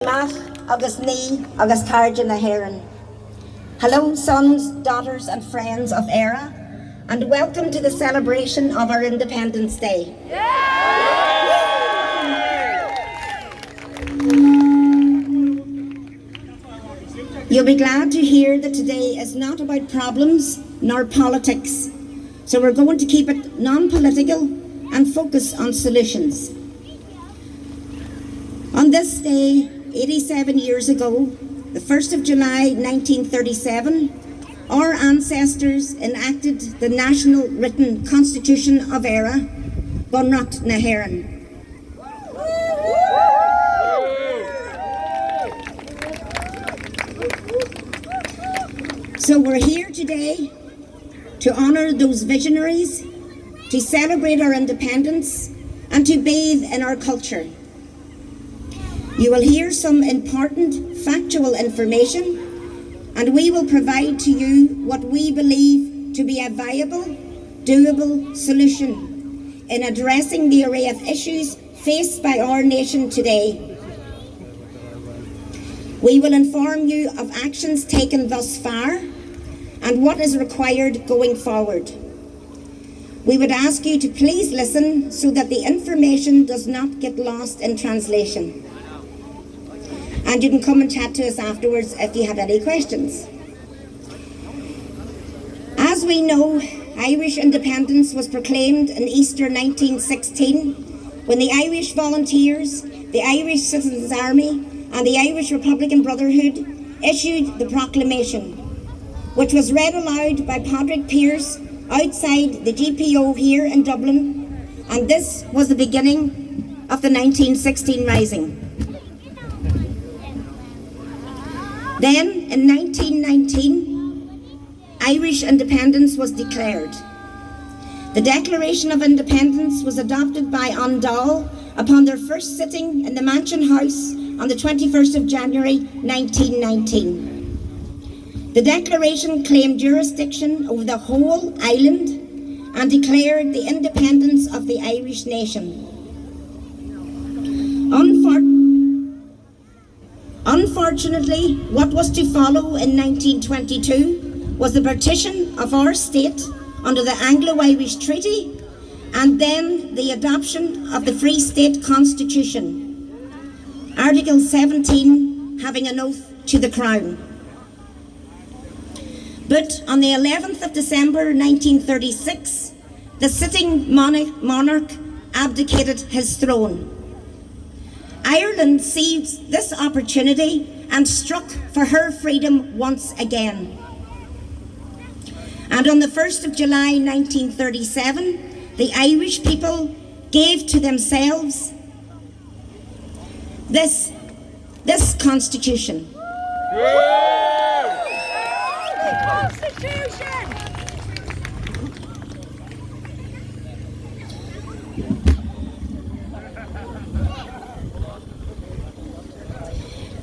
Math agus ní agus Carja na Heron. Hello, sons, daughters, and friends of ERA, and welcome to the celebration of our Independence Day. You'll be glad to hear that today is not about problems nor politics, so we're going to keep it non-political and focus on solutions. On this day, 87 years ago, the 1st of July 1937, our ancestors enacted the national written constitution of ERA, Bunreacht na Heron. So we're here today to honour those visionaries, to celebrate our independence, and to bathe in our culture. You will hear some important factual information, and we will provide to you what we believe to be a viable, doable solution in addressing the array of issues faced by our nation today. We will inform you of actions taken thus far and what is required going forward. We would ask you to please listen so that the information does not get lost in translation. And you can come and chat to us afterwards if you have any questions. As we know, Irish independence was proclaimed in Easter 1916 when the Irish Volunteers, the Irish Citizens' Army and the Irish Republican Brotherhood issued the proclamation, which was read aloud by Padraig Pearse outside the GPO here in Dublin, and this was the beginning of the 1916 Rising. Then, in 1919, Irish independence was declared. The Declaration of Independence was adopted by An Dáil upon their first sitting in the Mansion House on the 21st of January 1919. The Declaration claimed jurisdiction over the whole island and declared the independence of the Irish nation. Unfortunately, what was to follow in 1922 was the partition of our state under the Anglo-Irish Treaty and then the adoption of the Free State Constitution, Article 17 having an oath to the Crown. But on the 11th of December 1936, the sitting monarch abdicated his throne. Ireland seized this opportunity and struck for her freedom once again. And on the 1st of July 1937, the Irish people gave to themselves this constitution. The Constitution!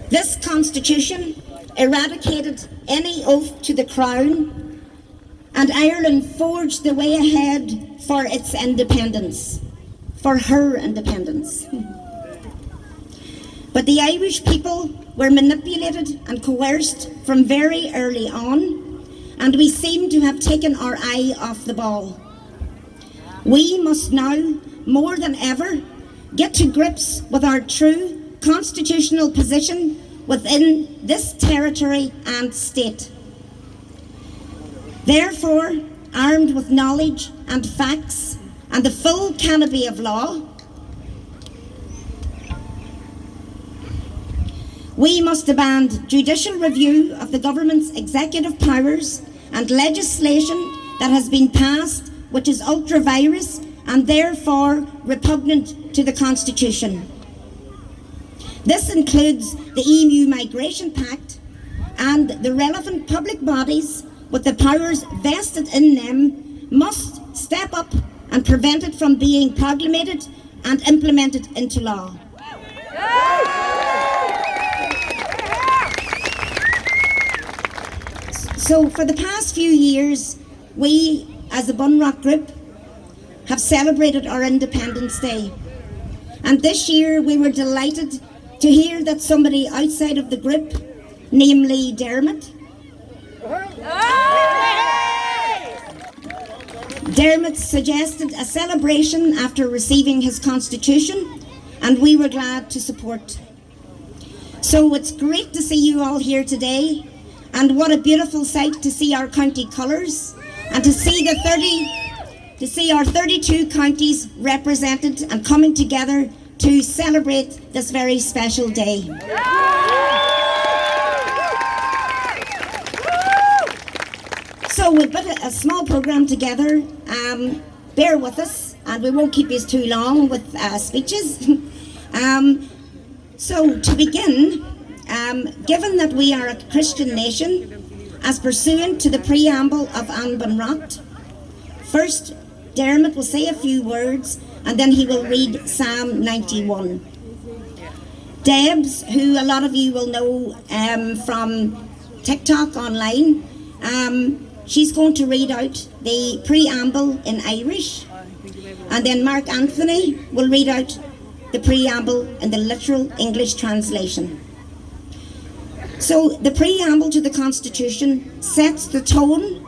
This constitution eradicated any oath to the Crown, and Ireland forged the way ahead for its independence, for her independence. But the Irish people were manipulated and coerced from very early on, and we seem to have taken our eye off the ball. We must now, more than ever, get to grips with our true constitutional position within this territory and state. Therefore, armed with knowledge and facts and the full canopy of law, we must demand judicial review of the government's executive powers and legislation that has been passed which is ultra-virus and therefore repugnant to the Constitution. This includes the EU Migration Pact, and the relevant public bodies with the powers vested in them must step up and prevent it from being proclamated and implemented into law. So for the past few years, we as the Bunreacht Group have celebrated our Independence Day. And this year we were delighted to to hear that somebody outside of the group, namely Dermot, Dermot suggested a celebration after receiving his constitution, and we were glad to support. So it's great to see you all here today, and what a beautiful sight to see our county colours and to see our 32 counties represented and coming together to celebrate this very special day. So we've put a small programme together. Bear with us, and we won't keep you too long with speeches. So to begin, given that we are a Christian nation, as pursuant to the preamble of An Ben Rot, first Dermot will say a few words and then he will read Psalm 91. Debs, who a lot of you will know from TikTok online, she's going to read out the preamble in Irish, and then Mark Anthony will read out the preamble in the literal English translation. So the preamble to the Constitution sets the tone,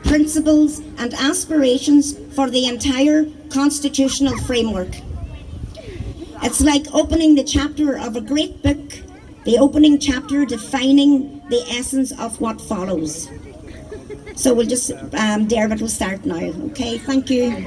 principles and aspirations for the entire constitutional framework. It's like opening the chapter of a great book, the opening chapter defining the essence of what follows. So we'll just, Dermot will start now. Okay, thank you.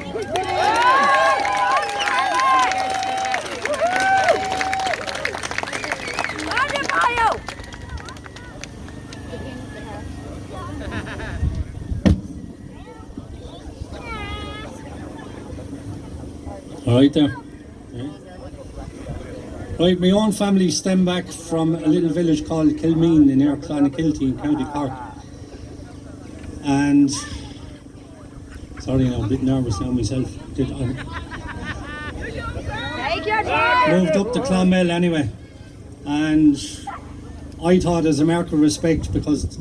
All right there. Right, my own family stem back from a little village called Kilmeen in Clonakilty in County Cork. And, sorry, I'm a bit nervous now myself. Moved up to Clonmel anyway. And I thought as a mark of respect, because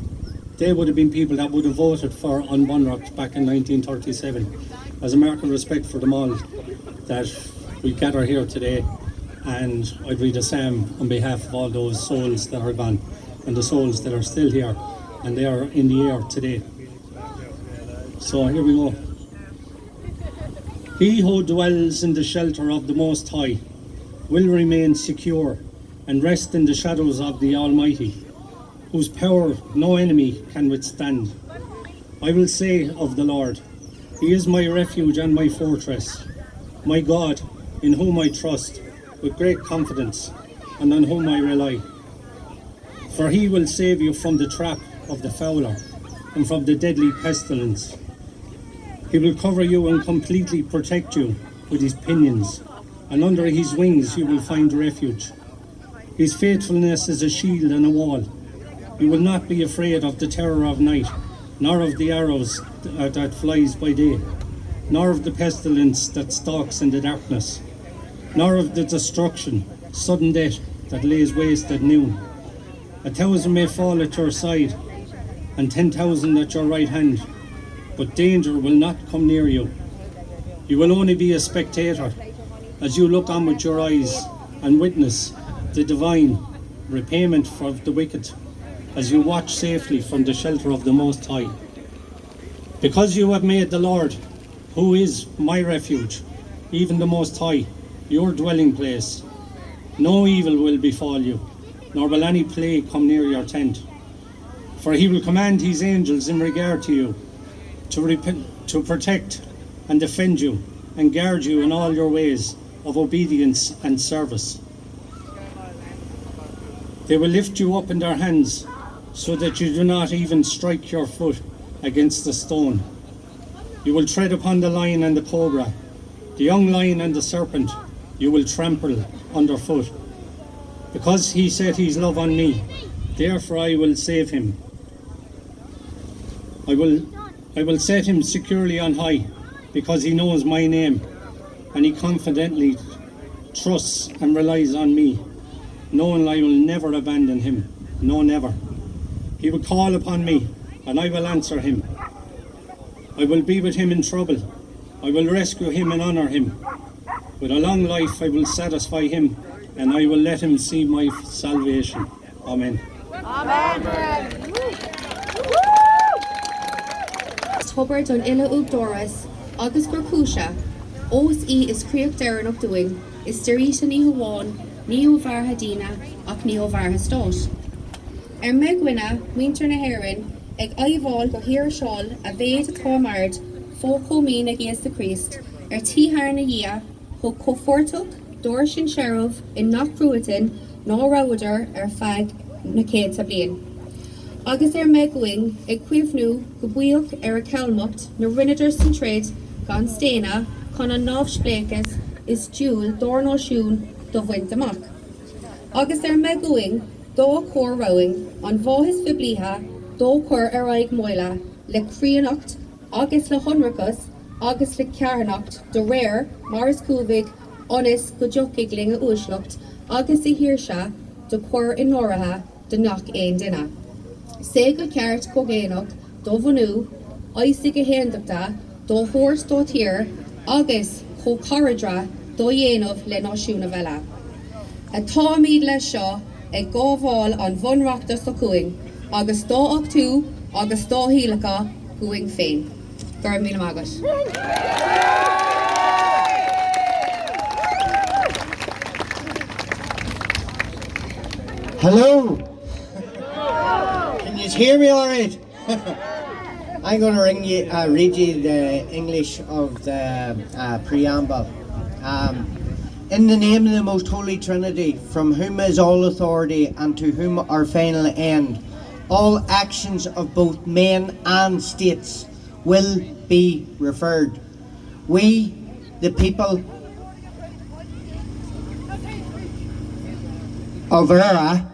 they would have been people that would have voted for An Ben Rot back in 1937, as a mark of respect for them all, that we gather here today, and I'd read a psalm on behalf of all those souls that are gone and the souls that are still here and they are in the air today. So here we go. He who dwells in the shelter of the Most High will remain secure and rest in the shadows of the Almighty, whose power no enemy can withstand. I will say of the Lord, He is my refuge and my fortress, my God, in whom I trust with great confidence, and on whom I rely. For He will save you from the trap of the fowler and from the deadly pestilence. He will cover you and completely protect you with His pinions, and under His wings you will find refuge. His faithfulness is a shield and a wall. You will not be afraid of the terror of night, nor of the arrows that flies by day, nor of the pestilence that stalks in the darkness, nor of the destruction, sudden death that lays waste at noon. 1,000 may fall at your side, and 10,000 at your right hand, but danger will not come near you. You will only be a spectator as you look on with your eyes and witness the divine repayment for the wicked, as you watch safely from the shelter of the Most High. Because you have made the Lord, who is my refuge, even the Most High, your dwelling place, no evil will befall you, nor will any plague come near your tent. For He will command His angels in regard to you, to protect and defend you, and guard you in all your ways of obedience and service. They will lift you up in their hands, so that you do not even strike your foot against the stone. You will tread upon the lion and the cobra, the young lion and the serpent you will trample underfoot. Because He set His love on me, therefore I will save Him. I will set Him securely on high, because He knows my name, and He confidently trusts and relies on me, knowing I will never abandon Him. No, never. He will call upon me, and I will answer Him. I will be with Him in trouble. I will rescue Him and honour Him. With a long life I will satisfy Him and I will let him see my salvation. Amen. Tubar don illa Doris, agus gur cúise, os is críoch ar an doing, is styríta ní huáin, ní ó bhartha dína, ach ní ó bhartha stát. Me gwine, winter na herin, ag aibháil go hir seáil a bhéad a támard, fó chomín ag Ies the Christ, títhar na dhia, ho cofortach, dúir sin sheriff in nach Cruatin, ná ráidar feag na céad sa bliain. Agus me going, ag cuimhnú go buíoch a cealmacht na rinneadar san tréad gan stéine chun an námh spléicas is dúil dór siún do bhaint amach. Agus me going, dó cór rowing an bháthas fi blithe, dó cór aig moile le críonacht agus le honrachas agus le cearnacht do réir Mars Cúvig onis go jocaigh ling a úslucht agus I hirsha do cór in nóratha do nach éon duine. Sé go ceart cógéanach do bhanú, oisig a héandachta do thuairt do tír agus có caradra do dhéanamh le náisiúna bheile. Atá míad le seo ag gábháil an bhunreachta sa cuaing, agus dó ochtú agus dó hílacha cuaing féin. Gur míle mágat. Hello. Can you hear me all right? I'm going to read you the English of the preamble. In the name of the Most Holy Trinity, from whom is all authority and to whom our final end, all actions of both men and states will be referred. We, the people of Era,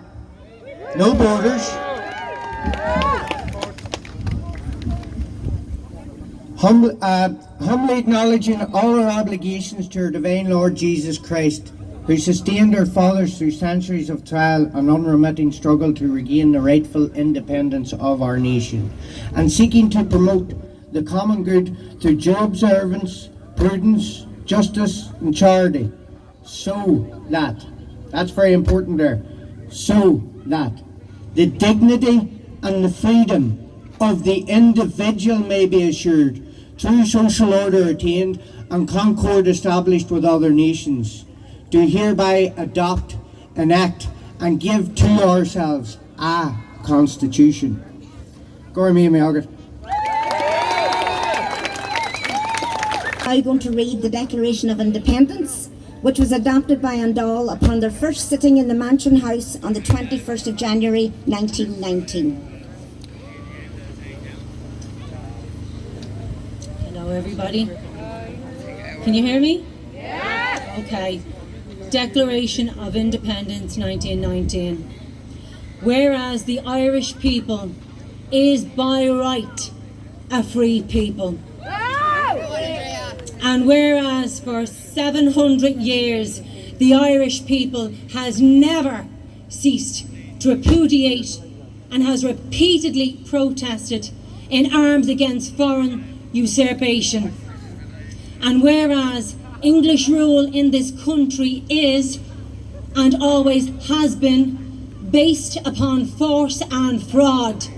no borders, humbly acknowledging all our obligations to our divine Lord Jesus Christ, who sustained our fathers through centuries of trial and unremitting struggle to regain the rightful independence of our nation, and seeking to promote the common good through due observance, prudence, justice and charity, so that's very important there, so that the dignity and the freedom of the individual may be assured, true social order attained, and concord established with other nations, do hereby adopt, enact, and give to ourselves a constitution. Gormí Meagad. I'm going to read the Declaration of Independence, which was adopted by An Dáil upon their first sitting in the Mansion House on the 21st of January 1919. Hello everybody. Can you hear me? Yeah. Okay. Declaration of Independence 1919. Whereas the Irish people is by right a free people. And whereas for 700 years the Irish people has never ceased to repudiate and has repeatedly protested in arms against foreign usurpation. And whereas English rule in this country is and always has been based upon force and fraud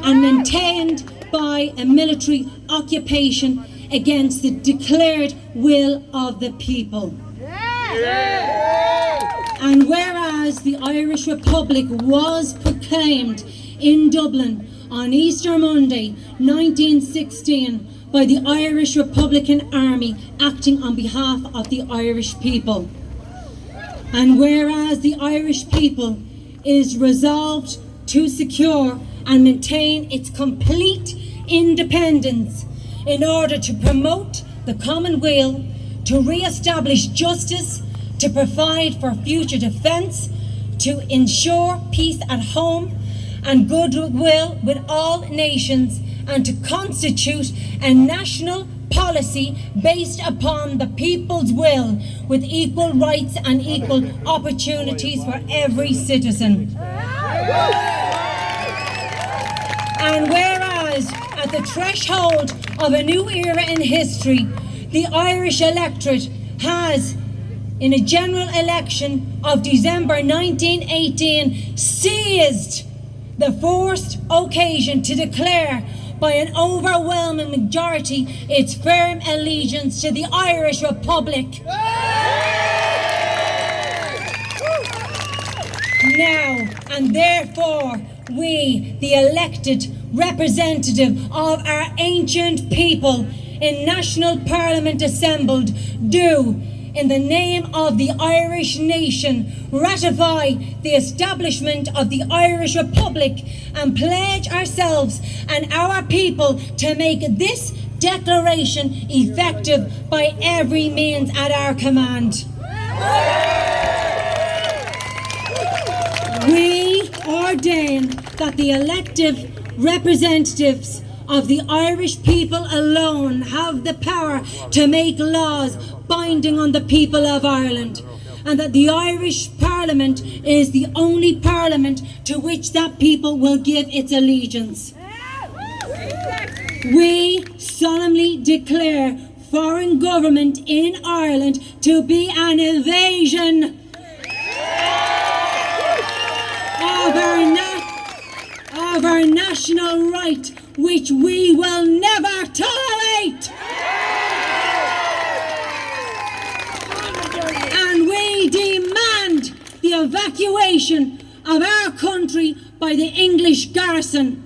and maintained by a military occupation against the declared will of the people. And whereas the Irish Republic was proclaimed in Dublin on Easter Monday 1916 by the Irish Republican Army acting on behalf of the Irish people. And whereas the Irish people is resolved to secure and maintain its complete independence in order to promote the common weal, to re-establish justice, to provide for future defence, to ensure peace at home and goodwill with all nations, and to constitute a national policy based upon the people's will with equal rights and equal opportunities for every citizen. And whereas at the threshold of a new era in history, the Irish electorate has in a general election of December 1918 seized the first occasion to declare by an overwhelming majority its firm allegiance to the Irish Republic. Now and therefore we, the elected representative of our ancient people in National Parliament assembled, do, in the name of the Irish nation, ratify the establishment of the Irish Republic and pledge ourselves and our people to make this declaration effective by every means at our command. We ordain that the elected representatives of the Irish people alone have the power to make laws binding on the people of Ireland, and that the Irish Parliament is the only Parliament to which that people will give its allegiance. We solemnly declare foreign government in Ireland to be an invasion of our national right, which we will never tolerate. And we demand the evacuation of our country by the English garrison.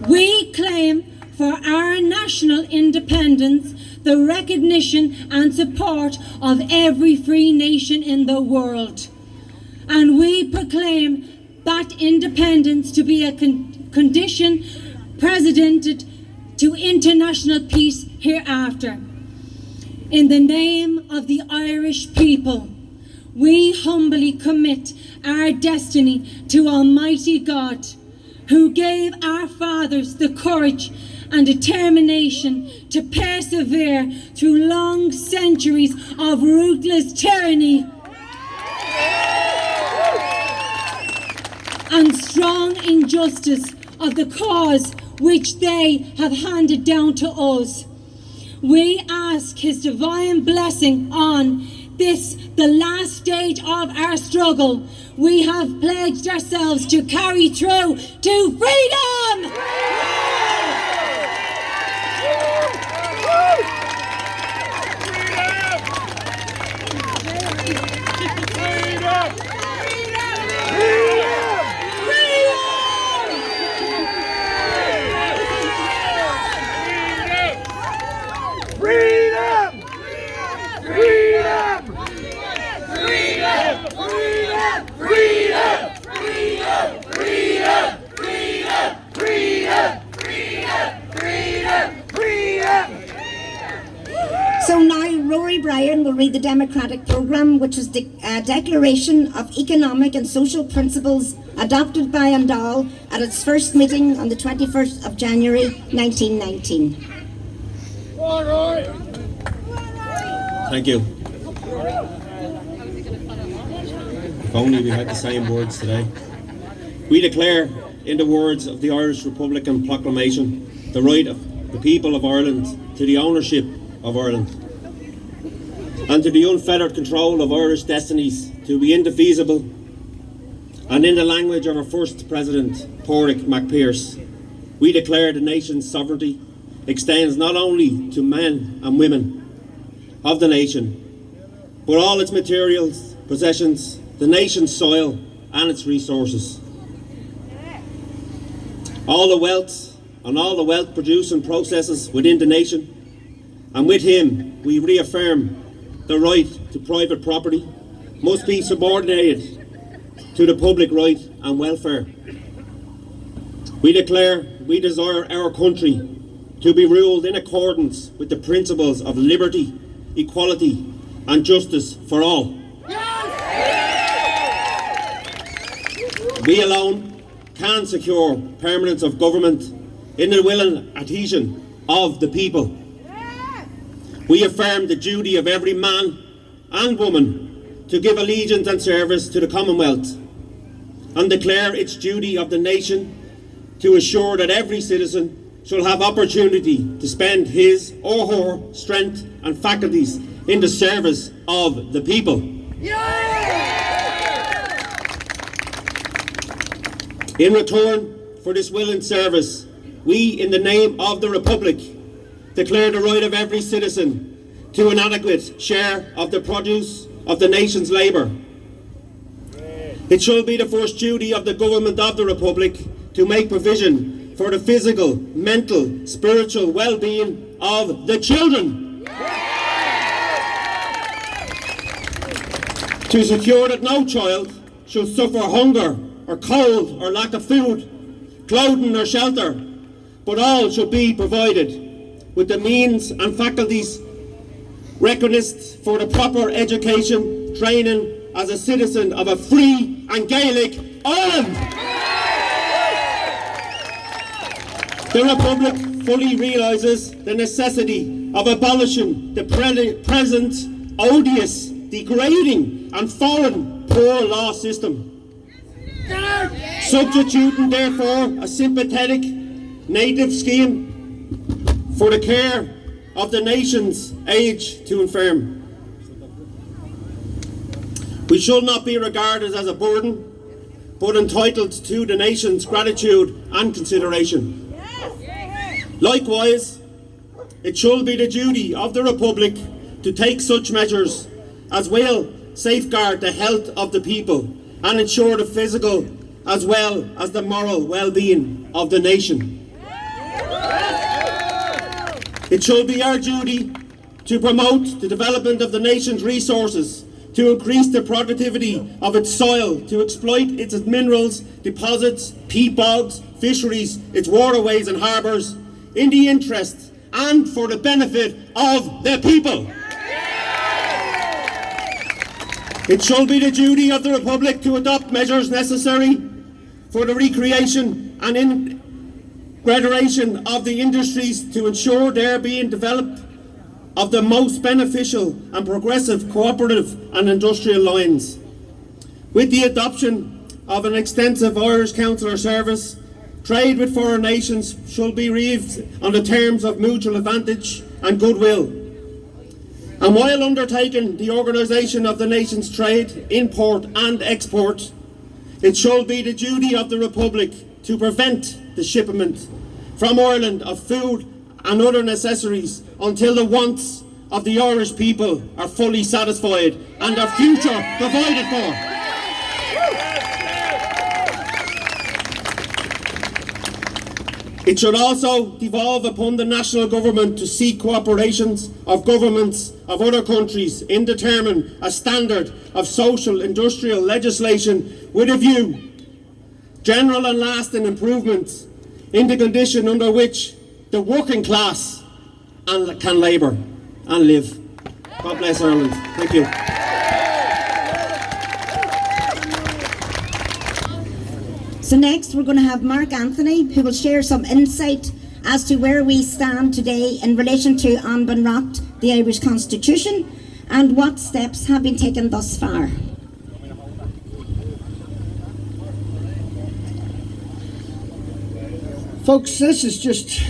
We claim for our national independence the recognition and support of every free nation in the world. And we proclaim that independence to be a condition precedent to international peace hereafter. In the name of the Irish people, we humbly commit our destiny to Almighty God, who gave our fathers the courage and determination to persevere through long centuries of ruthless tyranny and strong injustice of the cause which they have handed down to us. We ask His divine blessing on this, the last stage of our struggle. We have pledged ourselves to carry through to freedom! So now Rory Bryan will read the Democratic Programme, which is the Declaration of Economic and Social Principles adopted by An Dáil at its first meeting on the 21st of January 1919. Thank you. If only we had the same words today. We declare, in the words of the Irish Republican Proclamation, the right of the people of Ireland to the ownership of Ireland and to the unfettered control of Irish destinies to be indefeasible. And in the language of our first President, Pádraig MacPierce, we declare the nation's sovereignty extends not only to men and women of the nation, but all its materials, possessions, the nation's soil and its resources. All the wealth and all the wealth producing processes within the nation. And with him, we reaffirm the right to private property must be subordinated to the public right and welfare. We declare we desire our country to be ruled in accordance with the principles of liberty, equality and justice for all. We alone can secure permanence of government in the will and adhesion of the people. We affirm the duty of every man and woman to give allegiance and service to the Commonwealth and declare its duty of the nation to assure that every citizen shall have opportunity to spend his or her strength and faculties in the service of the people. In return for this willing service, we, in the name of the Republic, declare the right of every citizen to an adequate share of the produce of the nation's labour. It shall be the first duty of the Government of the Republic to make provision for the physical, mental, spiritual well-being of the children. To secure that no child shall suffer hunger or cold or lack of food, clothing or shelter, but all shall be provided with the means and faculties recognised for the proper education, training as a citizen of a free and Gaelic Ireland. The Republic fully realises the necessity of abolishing the present odious, degrading and foreign poor law system, substituting therefore a sympathetic native scheme for the care of the nation's aged to infirm. We shall not be regarded as a burden, but entitled to the nation's gratitude and consideration. Likewise, it shall be the duty of the Republic to take such measures as will safeguard the health of the people and ensure the physical as well as the moral well-being of the nation. It shall be our duty to promote the development of the nation's resources, to increase the productivity of its soil, to exploit its minerals, deposits, peat bogs, fisheries, its waterways and harbours, in the interest and for the benefit of the people. It shall be the duty of the Republic to adopt measures necessary for the recreation and integration of the industries to ensure their being developed of the most beneficial and progressive cooperative and industrial lines. With the adoption of an extensive Irish Councillor service, trade with foreign nations shall be reeved on the terms of mutual advantage and goodwill. And while undertaking the organisation of the nation's trade, import and export, it shall be the duty of the Republic to prevent the shipment from Ireland of food and other necessaries until the wants of the Irish people are fully satisfied and their future provided for. It should also devolve upon the national government to seek cooperations of governments of other countries in determining a standard of social industrial legislation with a view, general and lasting improvements in the condition under which the working class can labour and live. God bless Ireland. Thank you. So next we're going to have Mark Anthony, who will share some insight as to where we stand today in relation to An Ben Racht, the Irish Constitution, and what steps have been taken thus far. Folks, this is just,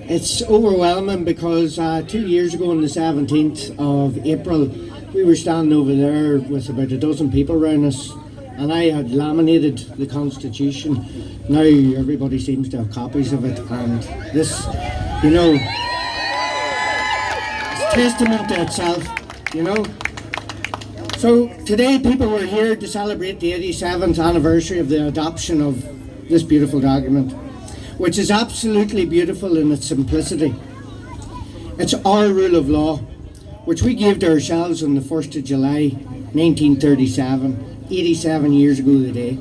it's overwhelming because 2 years ago on the 17th of April, we were standing over there with about a dozen people around us, and I had laminated the Constitution. Now everybody seems to have copies of it, and this, you know, it's testament to itself, you know. So today people were here to celebrate the 87th anniversary of the adoption of this beautiful document, which is absolutely beautiful in its simplicity. It's our rule of law, which we gave to ourselves on the 1st of July 1937, 87 years ago today.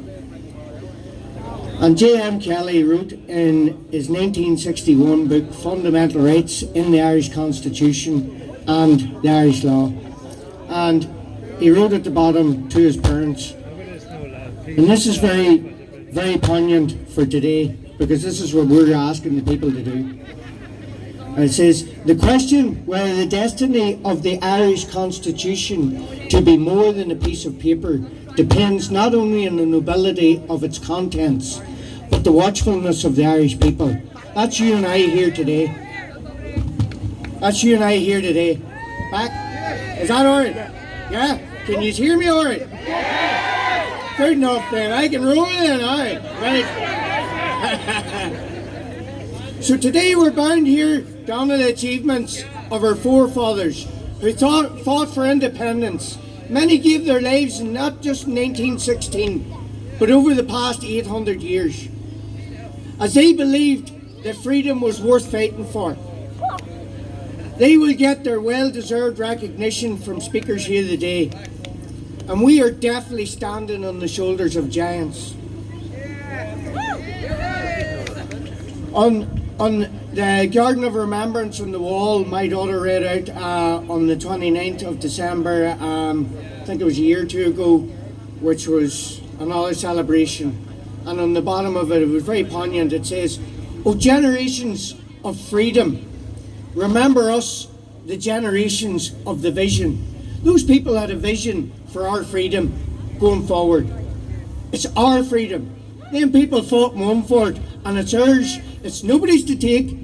And J.M. Kelly wrote in his 1961 book, Fundamental Rights in the Irish Constitution and the Irish Law. And he wrote at the bottom to his parents, and this is very, very poignant for today, because this is what we're asking the people to do. And it says, the question whether the destiny of the Irish Constitution to be more than a piece of paper depends not only on the nobility of its contents, but the watchfulness of the Irish people, That's you and I here today. That's you and I here today. Back? Is that alright? Yeah? Can you hear me alright? Good enough then. I can roll in, alright. Right. So today we're bound here down to the achievements of our forefathers who fought for independence. Many gave their lives in not just 1916, but over the past 800 years, as they believed that freedom was worth fighting for. They will get their well-deserved recognition from speakers here today, and we are definitely standing on the shoulders of giants. On the Garden of Remembrance on the wall, my daughter read out on the 29th of December, I think it was a year or two ago, which was another celebration. And on the bottom of it, it was very poignant. It says, "Oh, generations of freedom, remember us, the generations of the vision." Those people had a vision for our freedom going forward. It's our freedom. Them people fought and won for it, and it's ours. It's nobody's to take,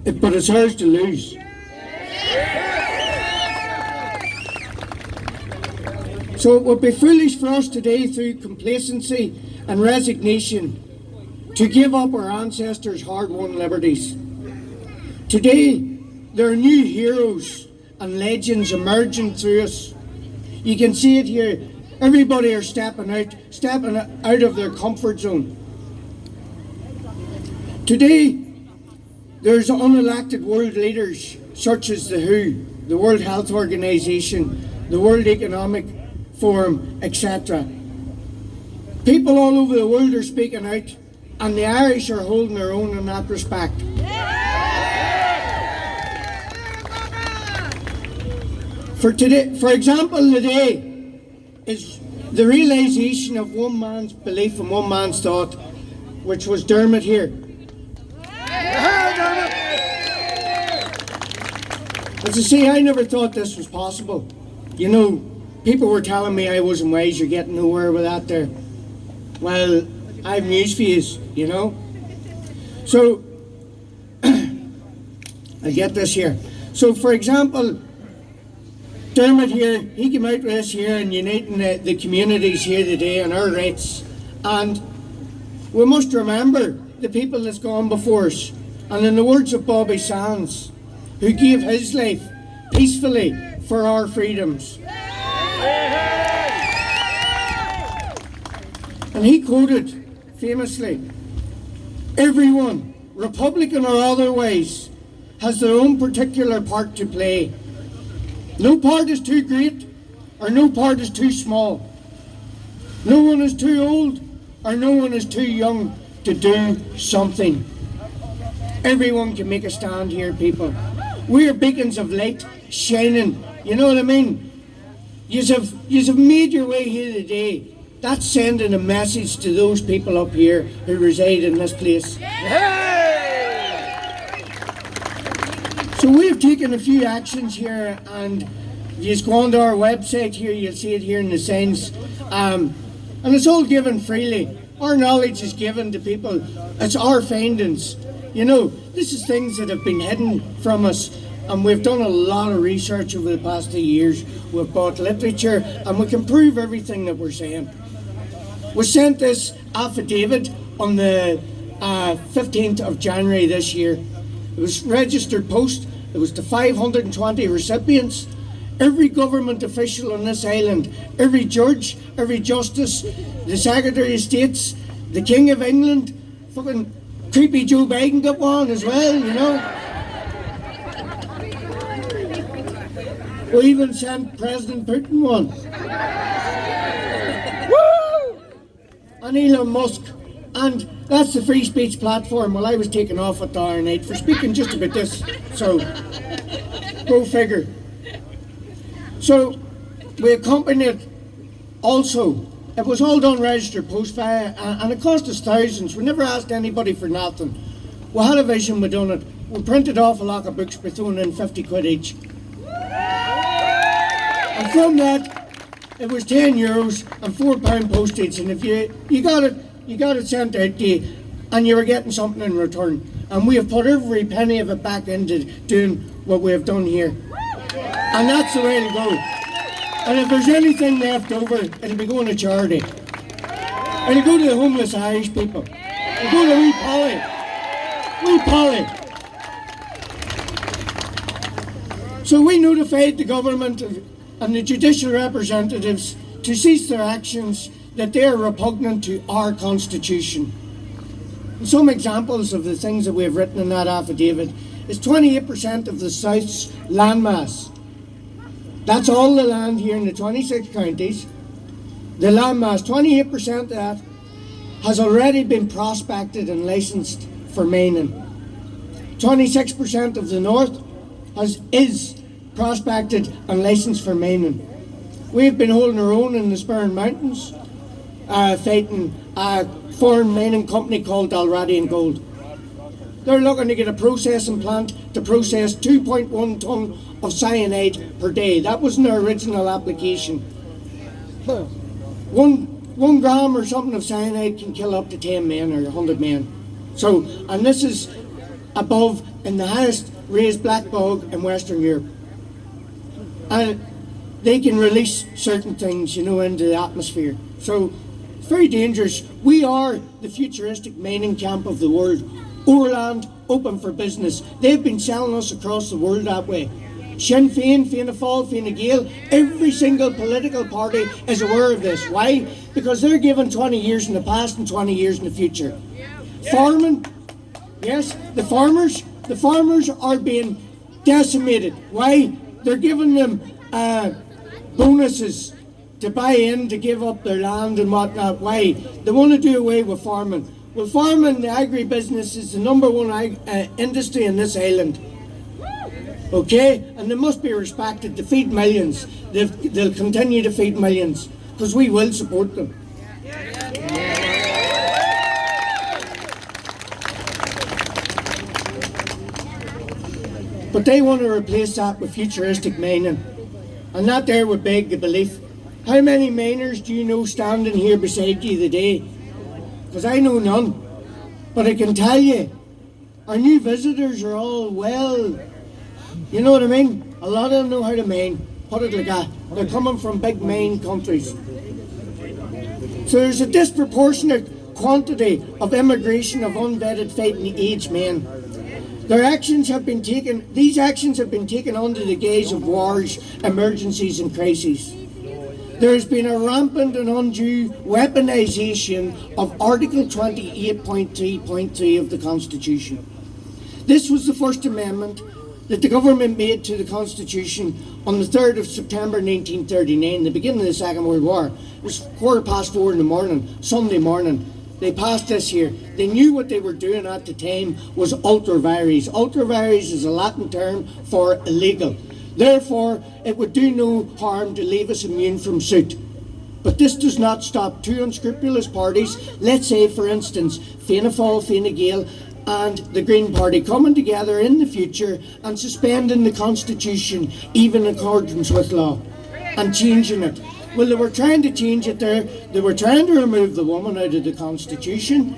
but it's ours to lose. So it would be foolish for us today, through complacency and resignation, to give up our ancestors' hard-won liberties. Today, there are new heroes and legends emerging through us. You can see it here. Everybody are stepping out of their comfort zone. Today, there's unelected world leaders such as the WHO, the World Health Organization, the World Economic Forum, etc. People all over the world are speaking out, and the Irish are holding their own in that respect. For example, today is the realisation of one man's belief and one man's thought, which was Dermot here. As I say, I never thought this was possible. You know, people were telling me I wasn't wise, you're getting nowhere with that there. Well, I have news for you, you know. So, I get this here. So, for example, Dermot here, he came out with us here and uniting the communities here today and our rights. And we must remember the people that's gone before us. And in the words of Bobby Sands, who gave his life peacefully for our freedoms. And he quoted famously, "Everyone, Republican or otherwise, has their own particular part to play. No part is too great, or no part is too small. No one is too old, or no one is too young to do something." Everyone can make a stand here, people. We are beacons of light shining. You know what I mean? Yous have made your way here today. That's sending a message to those people up here who reside in this place. So we've taken a few actions here, and you just go onto our website here, you'll see it here in the signs. And it's all given freely. Our knowledge is given to people. It's our findings. You know, this is things that have been hidden from us, and we've done a lot of research over the past 2 years. We've bought literature, and we can prove everything that we're saying. We sent this affidavit on the 15th of January this year. It was registered post. It was to 520 recipients. Every government official on this island, every judge, every justice, the Secretary of States, the King of England, fucking creepy Joe Biden got one as well, you know. We even sent President Putin one. Woo! And Elon Musk. And that's the free speech platform. Well, I was taken off at the hour night for speaking just about this. So, go figure. So, we accompanied also. It was all done registered post via, and it cost us thousands. We never asked anybody for nothing. We had a vision, we done it. We printed off a lot of books by throwing in 50 quid each. And from that, it was €10 and £4 postage. And if you got it sent out to you, and you were getting something in return. and we have put every penny of it back into doing what we have done here. And that's the way to go. And if there's anything left over, it'll be going to charity. It'll go to the homeless Irish people. It'll go to wee Polly. Wee Polly. So we notified the government and the judicial representatives to cease their actions that they are repugnant to our constitution. Some examples of the things that we have written in that affidavit is 28% of the South's landmass. That's all the land here in the 26 counties. The landmass, 28% of that has already been prospected and licensed for mining. 26% of the north is prospected and licensed for mining. We've been holding our own in the Spurn Mountains, fighting a foreign mining company called Dalradian Gold. They're looking to get a processing plant to process 2.1 tonne of cyanide per day. That wasn't their original application. 1 gram or something of cyanide can kill up to 10 men or 100 men. So, and this is above in the highest raised black bog in Western Europe. And they can release certain things, into the atmosphere. So it's very dangerous. We are the futuristic mining camp of the world. Orland, open for business. They've been selling us across the world that way. Sinn Féin, Fianna Fáil, Fine Gael, every single political party is aware of this. Why? Because they're given 20 years in the past and 20 years in the future. Farming, yes, the farmers are being decimated. Why? They're giving them bonuses to buy in, to give up their land and whatnot. Why? They want to do away with farming. Well, farming, the agribusiness, is the number one industry in this island. Okay? And they must be respected to feed millions. They'll continue to feed millions because we will support them. But they want to replace that with futuristic mining. And that there would beg the belief. How many miners do you know standing here beside you today? Because I know none. But I can tell you, our new visitors are all well. You know what I mean? A lot of them know how to mine. Put it like that. They're coming from big mine countries. So there's a disproportionate quantity of immigration of unvetted fighting age men. These actions have been taken under the guise of wars, emergencies and crises. There has been a rampant and undue weaponisation of Article 28.3.3 of the Constitution. This was the First Amendment that the government made to the Constitution on the 3rd of September 1939, the beginning of the Second World War. It was 4:15 in the morning, Sunday morning. They passed this here. They knew what they were doing at the time was ultra vires. Ultra vires is a Latin term for illegal. Therefore, it would do no harm to leave us immune from suit. But this does not stop two unscrupulous parties, let's say for instance Fianna Fáil, Fine Gael and the Green Party, coming together in the future and suspending the Constitution even in accordance with law and changing it. Well, they were trying to change it there. They were trying to remove the woman out of the Constitution.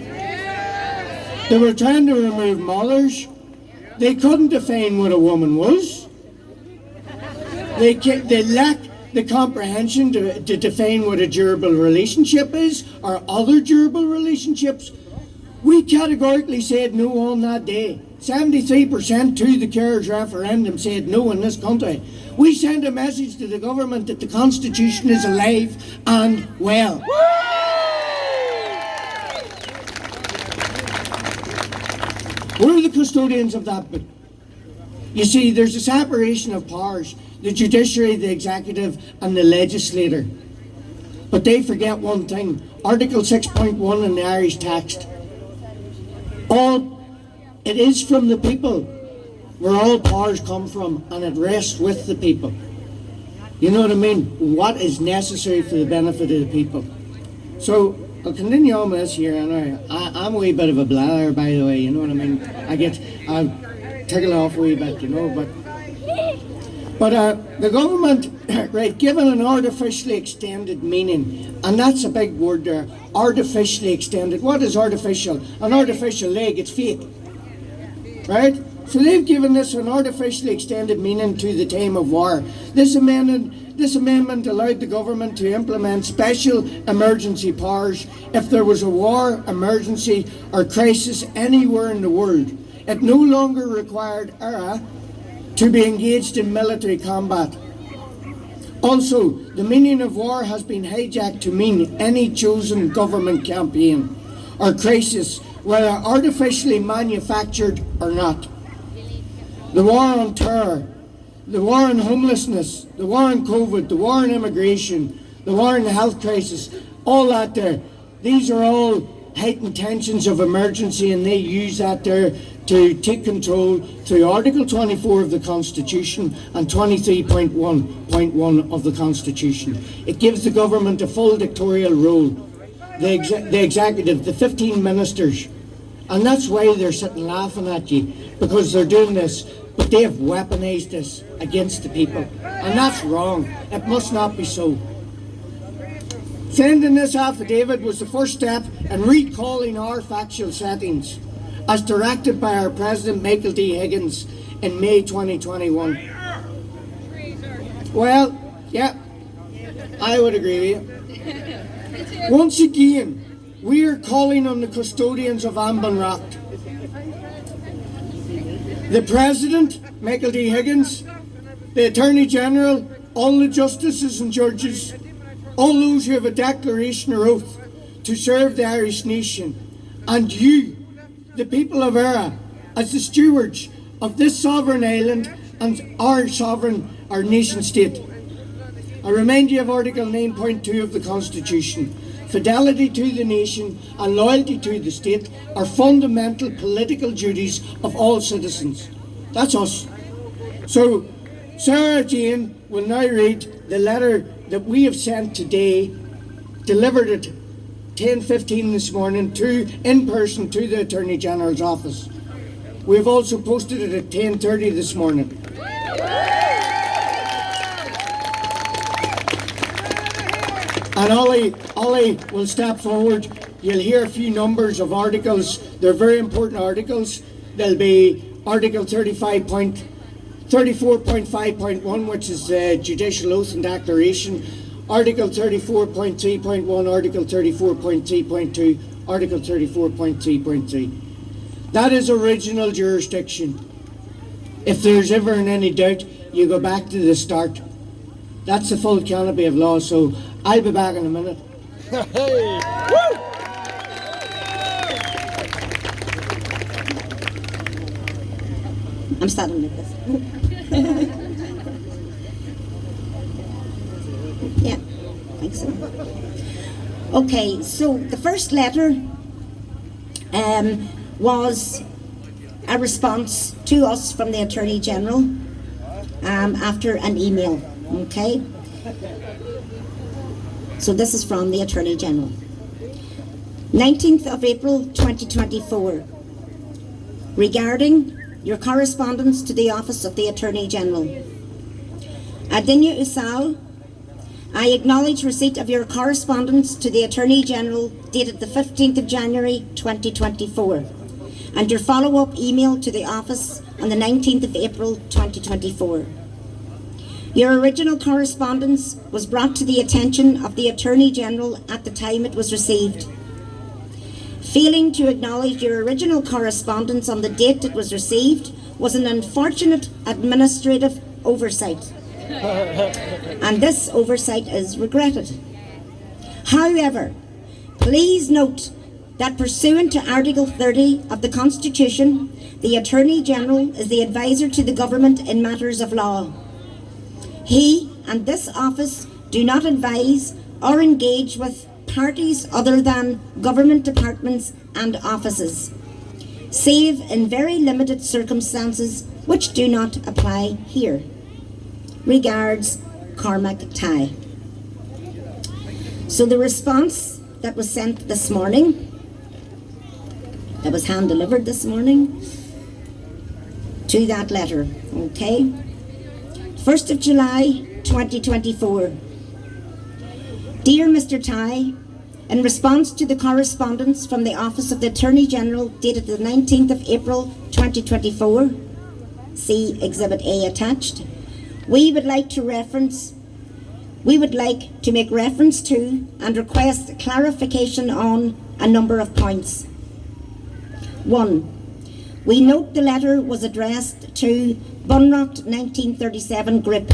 They were trying to remove mothers. They couldn't define what a woman was. They lacked the comprehension to define what a durable relationship is or other durable relationships. We categorically said no on that day. 73% to the carers referendum said no in this country. We sent a message to the government that the Constitution is alive and well. We're the custodians of that bit. You see, there's a separation of powers, the judiciary, the executive and the legislator. But they forget one thing, Article 6.1 in the Irish text. It is from the people where all powers come from, and it rests with the people. You know what I mean? What is necessary for the benefit of the people. So I'll continue on with this here, and I'm a wee bit of a blather, by the way, you know what I mean? I'll tickle off a wee bit, but the government, right, given an artificially extended meaning, and that's a big word there, artificially extended. What is artificial? An artificial leg, it's fake. right? So they've given this an artificially extended meaning to the time of war. This amendment allowed the government to implement special emergency powers if there was a war, emergency or crisis anywhere in the world. It no longer required ERA to be engaged in military combat. Also, the meaning of war has been hijacked to mean any chosen government campaign or crisis, whether artificially manufactured or not. The war on terror, the war on homelessness, the war on COVID, the war on immigration, the war on the health crisis, all that there, these are all heightened tensions of emergency, and they use that there to take control through Article 24 of the Constitution and 23.1.1 of the Constitution. It gives the government a full dictatorial role, the executive, the 15 ministers, and that's why they're sitting laughing at you, because they're doing this, but they have weaponised this against the people, and that's wrong. It must not be so. Sending this affidavit was the first step in recalling our factual settings, as directed by our President Michael D. Higgins in May 2021. Well, yeah, I would agree with you. Once again, we are calling on the custodians of Ambanracht. The President, Michael D. Higgins, the Attorney General, all the justices and judges, all those who have a declaration or oath to serve the Irish nation, and you, the people of Eire, as the stewards of this sovereign island and our nation state. I remind you of Article 9.2 of the Constitution. Fidelity to the nation and loyalty to the state are fundamental political duties of all citizens. That's us. So, Sarah Jane will now read the letter that we have sent today, delivered at 10:15 this morning in person to the Attorney General's office. We've also posted it at 10:30 this morning. And Ollie will step forward. You'll hear a few numbers of articles. They're very important articles. There'll be Article 34.5.1, which is Judicial Oath and Declaration. Article 34.3.1, Article 34.3.2, Article 34.3.3. That is original jurisdiction. If there's ever any doubt, you go back to the start. That's the full canopy of law, so I'll be back in a minute. I'm starting with this. Yeah, I think so. Okay, so the first letter was a response to us from the Attorney General after an email. Okay, so this is from the Attorney General. 19th of April 2024, regarding your correspondence to the Office of the Attorney General. Adinja Usal, I acknowledge receipt of your correspondence to the Attorney General dated the 15th of January 2024 and your follow-up email to the office on the 19th of April 2024. Your original correspondence was brought to the attention of the Attorney General at the time it was received. Failing to acknowledge your original correspondence on the date it was received was an unfortunate administrative oversight, and this oversight is regretted. However, please note that pursuant to Article 30 of the Constitution, the Attorney General is the advisor to the government in matters of law. He and this office do not advise or engage with parties other than government departments and offices, save in very limited circumstances which do not apply here. Regards, Cormac Tighe. So the response that was sent this morning, that was hand-delivered this morning, to that letter, okay? 1st of July 2024. Dear Mr. Tighe, in response to the correspondence from the Office of the Attorney General dated the 19th of April 2024, see Exhibit A attached, we would like to make reference to and request clarification on a number of points. 1. We note the letter was addressed to Bunrock 1937 Group.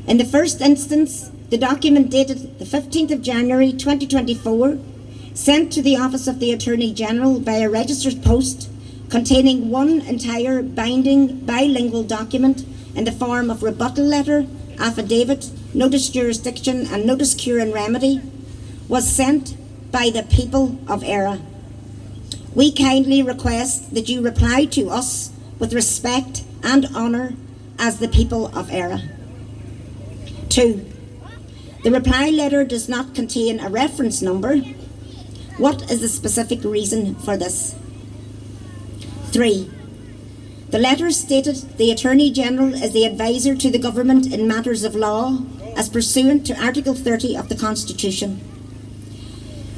In the first instance, the document dated the 15th of January 2024, sent to the Office of the Attorney General by a registered post, containing one entire binding bilingual document in the form of rebuttal letter, affidavit, notice jurisdiction and notice cure and remedy, was sent by the people of Eire. We kindly request that you reply to us with respect and honour as the people of Eire. 2. The reply letter does not contain a reference number. What is the specific reason for this? 3. The letter stated the Attorney General is the advisor to the Government in matters of law as pursuant to Article 30 of the Constitution.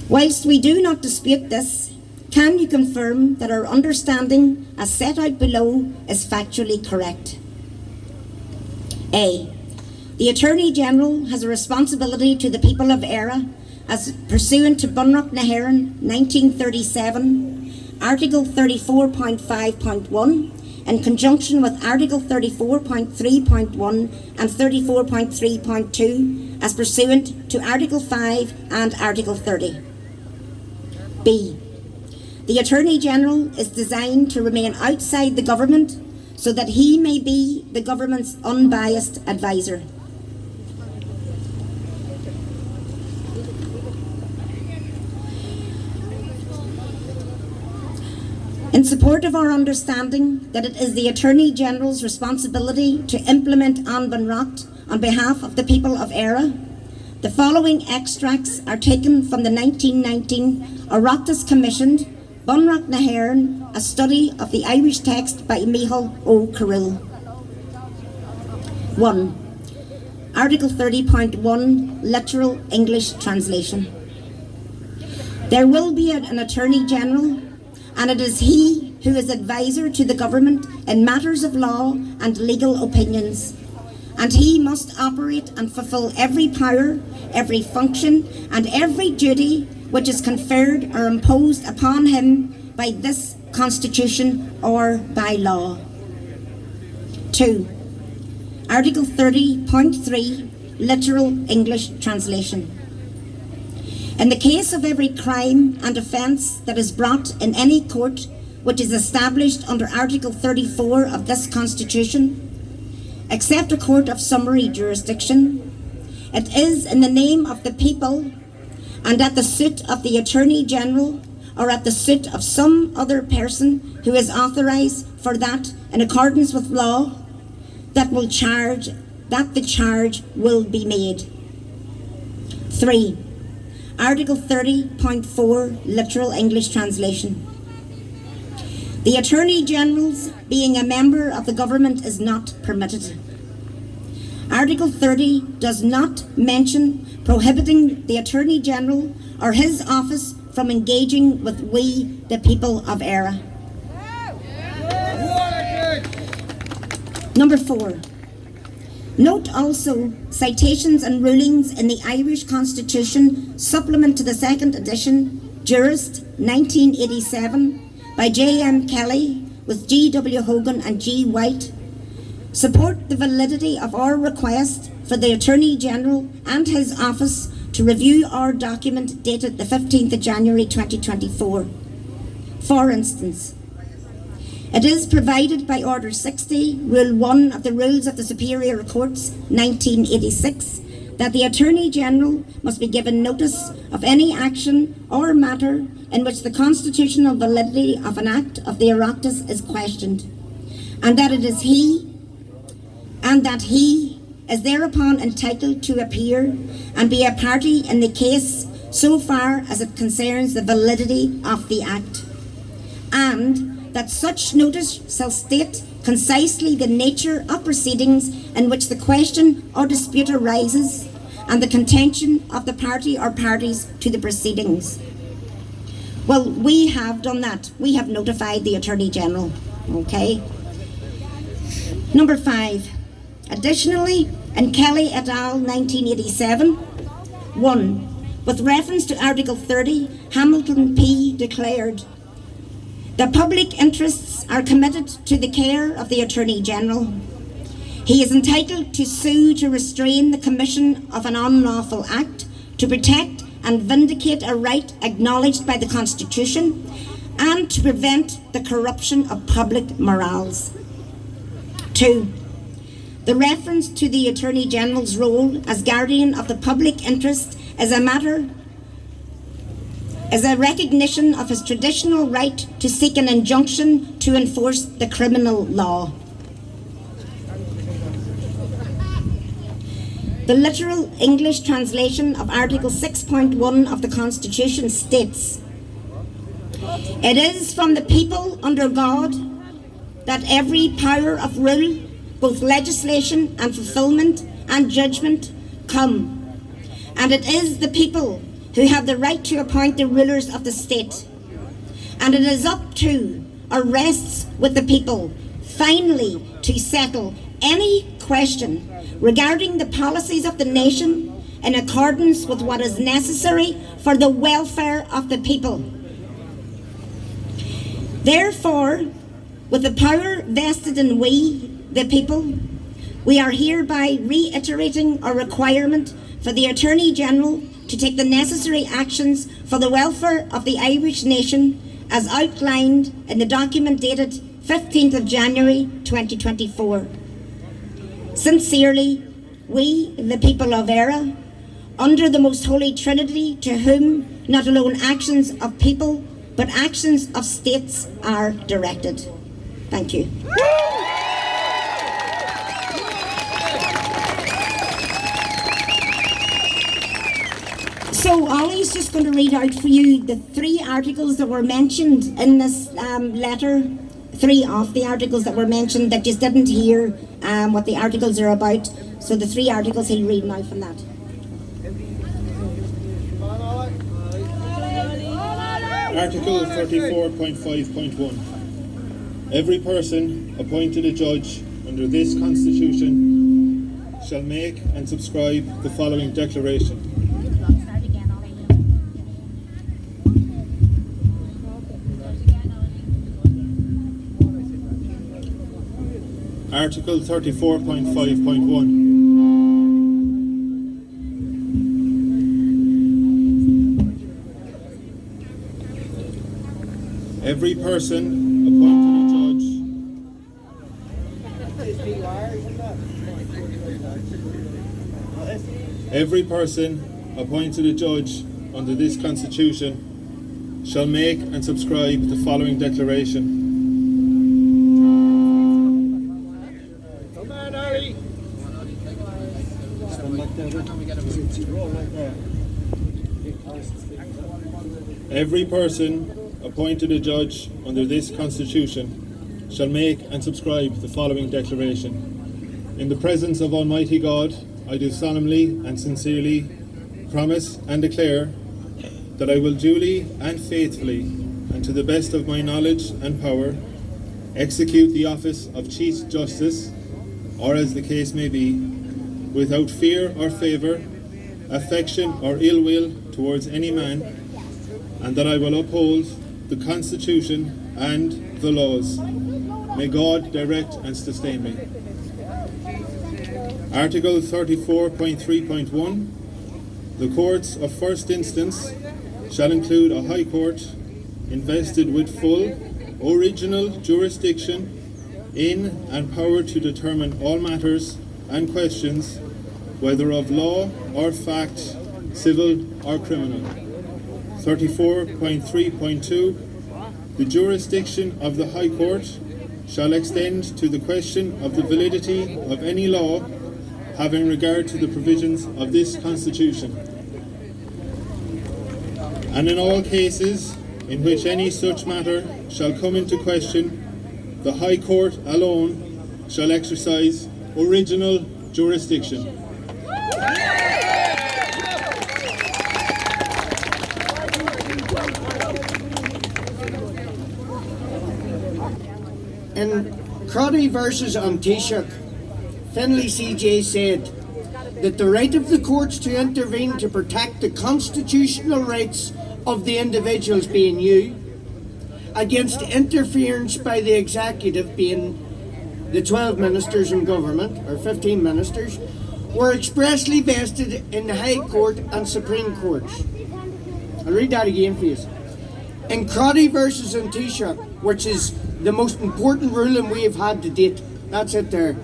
Whilst we do not dispute this, can you confirm that our understanding as set out below is factually correct? A. The Attorney General has a responsibility to the people of Eire as pursuant to Bunrock na hÉireann 1937, Article 34.5.1, in conjunction with Article 34.3.1 and 34.3.2 as pursuant to Article 5 and Article 30. B. The Attorney General is designed to remain outside the Government so that he may be the Government's unbiased advisor. In support of our understanding that it is the Attorney General's responsibility to implement An Bunreacht on behalf of the people of Eire, the following extracts are taken from the 1919 Oireachtas commissioned Bunreacht na hÉireann, a study of the Irish text by Micheál Ó Carroll. 1. Article 30.1, literal English translation. There will be an Attorney General, and it is he who is advisor to the Government in matters of law and legal opinions, and he must operate and fulfil every power, every function, and every duty which is conferred or imposed upon him by this Constitution or by law. 2. Article 30.3, literal English translation. In the case of every crime and offence that is brought in any court which is established under Article 34 of this Constitution, except a court of summary jurisdiction, it is in the name of the people and at the suit of the Attorney General or at the suit of some other person who is authorised for that in accordance with law that the charge will be made. 3. Article 30.4, literal English translation. The Attorney General's being a member of the Government is not permitted. Article 30 does not mention prohibiting the Attorney General or his office from engaging with we, the people of Eire. Number 4. Note also citations and rulings in the Irish Constitution supplement to the second edition, Jurist 1987 by J.M. Kelly with G.W. Hogan and G. White, support the validity of our request for the Attorney General and his office to review our document dated the 15th of January 2024. For instance, it is provided by Order 60, Rule 1 of the Rules of the Superior Courts 1986 that the Attorney General must be given notice of any action or matter in which the constitutional validity of an act of the Oireachtas is questioned, and that he is thereupon entitled to appear and be a party in the case so far as it concerns the validity of the act, and that such notice shall state concisely the nature of proceedings in which the question or dispute arises and the contention of the party or parties to the proceedings. Well, we have done that. We have notified the Attorney General. Okay. Number 5. Additionally, in Kelly et al. 1987, 1. With reference to Article 30, Hamilton P. declared, the public interests are committed to the care of the Attorney General. He is entitled to sue to restrain the commission of an unlawful act, to protect and vindicate a right acknowledged by the Constitution, and to prevent the corruption of public morals. 2. The reference to the Attorney General's role as guardian of the public interest is a recognition of his traditional right to seek an injunction to enforce the criminal law. The literal English translation of Article 6.1 of the Constitution states, it is from the people under God that every power of rule, both legislation and fulfilment and judgment, come. And it is the people who have the right to appoint the rulers of the state. And it is up to, or rests with the people, finally to settle any question regarding the policies of the nation in accordance with what is necessary for the welfare of the people. Therefore, with the power vested in we, the people, we are hereby reiterating our requirement for the Attorney General to take the necessary actions for the welfare of the Irish nation as outlined in the document dated 15th of January 2024. Sincerely, we, the people of Éire, under the Most Holy Trinity, to whom not alone actions of people, but actions of states are directed. Thank you. So Ollie's just going to read out for you the 3 articles that were mentioned in this letter. 3 of the articles that were mentioned that just didn't hear what the articles are about. So the 3 articles he'll read now from that. Article 34.5.1. Every person appointed a judge under this Constitution shall make and subscribe the following declaration. Article 34.5.1. Every person appointed a judge under this Constitution shall make and subscribe the following declaration. Every person appointed a judge under this Constitution shall make and subscribe the following declaration. In the presence of Almighty God, I do solemnly and sincerely promise and declare that I will duly and faithfully, and to the best of my knowledge and power, execute the office of Chief Justice, or as the case may be, without fear or favour, affection or ill will towards any man, and that I will uphold the Constitution and the laws. May God direct and sustain me. Article 34.3.1. The courts of first instance shall include a High Court invested with full original jurisdiction in and power to determine all matters and questions, whether of law or fact, civil or criminal. 34.3.2. The jurisdiction of the High Court shall extend to the question of the validity of any law having regard to the provisions of this Constitution. And in all cases in which any such matter shall come into question, the High Court alone shall exercise original jurisdiction. In Crotty versus Taoiseach, Finlay CJ said that the right of the courts to intervene to protect the constitutional rights of the individuals, being you, against interference by the executive, being the 12 ministers in government, or 15 ministers, were expressly vested in the High Court and Supreme Courts. I'll read that again for you. In Crotty versus Taoiseach, which is the most important ruling we have had to date, that's it there.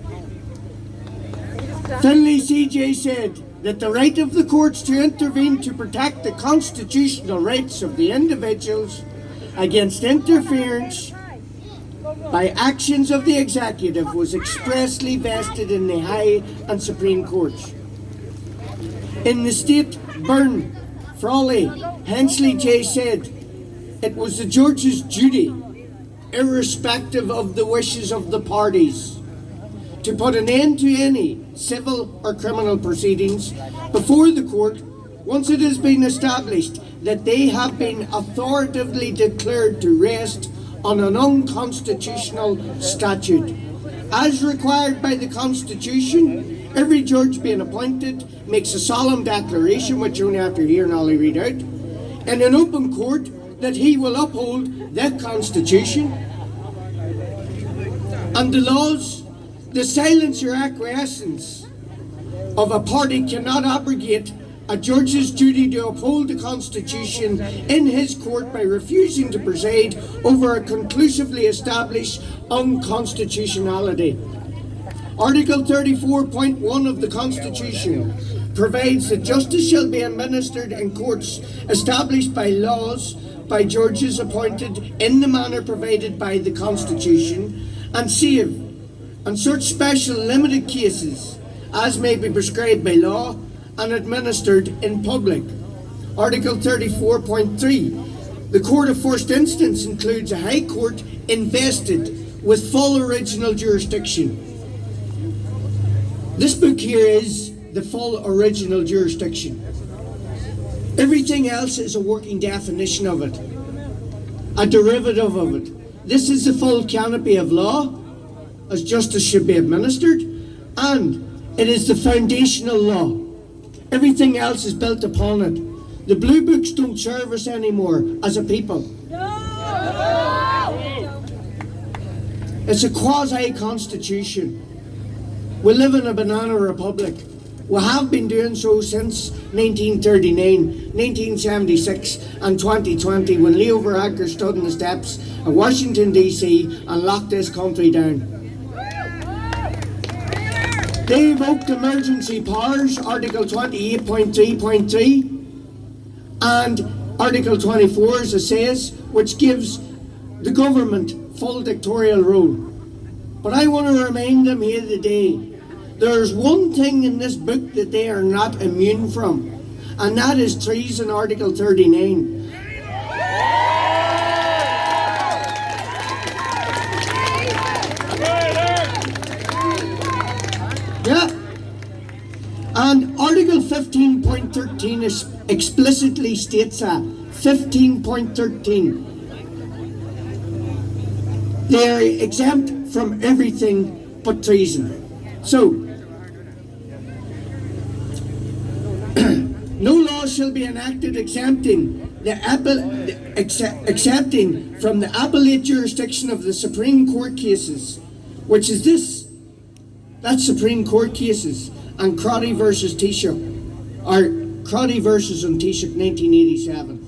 Finlay CJ said that the right of the courts to intervene to protect the constitutional rights of the individuals against interference by actions of the executive was expressly vested in the High and Supreme Courts. In the state Byrne, Frawley, Hensley J said it was the judge's duty, irrespective of the wishes of the parties, to put an end to any civil or criminal proceedings before the court once it has been established that they have been authoritatively declared to rest on an unconstitutional statute. As required by the Constitution, every judge being appointed makes a solemn declaration, which you only have to hear and I'll read out, in an open court that he will uphold the Constitution and the laws. The silence or acquiescence of a party cannot abrogate a judge's duty to uphold the Constitution in his court by refusing to preside over a conclusively established unconstitutionality. Article 34.1 of the Constitution provides that justice shall be administered in courts established by laws by judges appointed in the manner provided by the Constitution, and save on such special limited cases as may be prescribed by law and administered in public. Article 34.3. The Court of First Instance includes a High Court invested with full original jurisdiction. This book here is the full original jurisdiction. Everything else is a working definition of it, a derivative of it. This is the full canopy of law as justice should be administered, and it is the foundational law. Everything else is built upon it. The blue books don't serve us anymore as a people. It's a quasi-constitution. We live in a banana republic. We have been doing so since 1939, 1976 and 2020, when Leo Varadkar stood in the steps of Washington DC and locked this country down. They invoked emergency powers, Article 28.3.3 and Article 24, as it says, which gives the government full dictatorial rule. But I want to remind them here today, there's one thing in this book that they are not immune from, and that is treason, Article 39. Yeah. And Article 15.13 explicitly states that. 15.13. They are exempt from everything but treason. So, no law shall be enacted excepting from the appellate jurisdiction of the Supreme Court cases, which is this. That's Supreme Court cases, and Crotty versus Taoiseach, or Crotty versus Taoiseach 1987.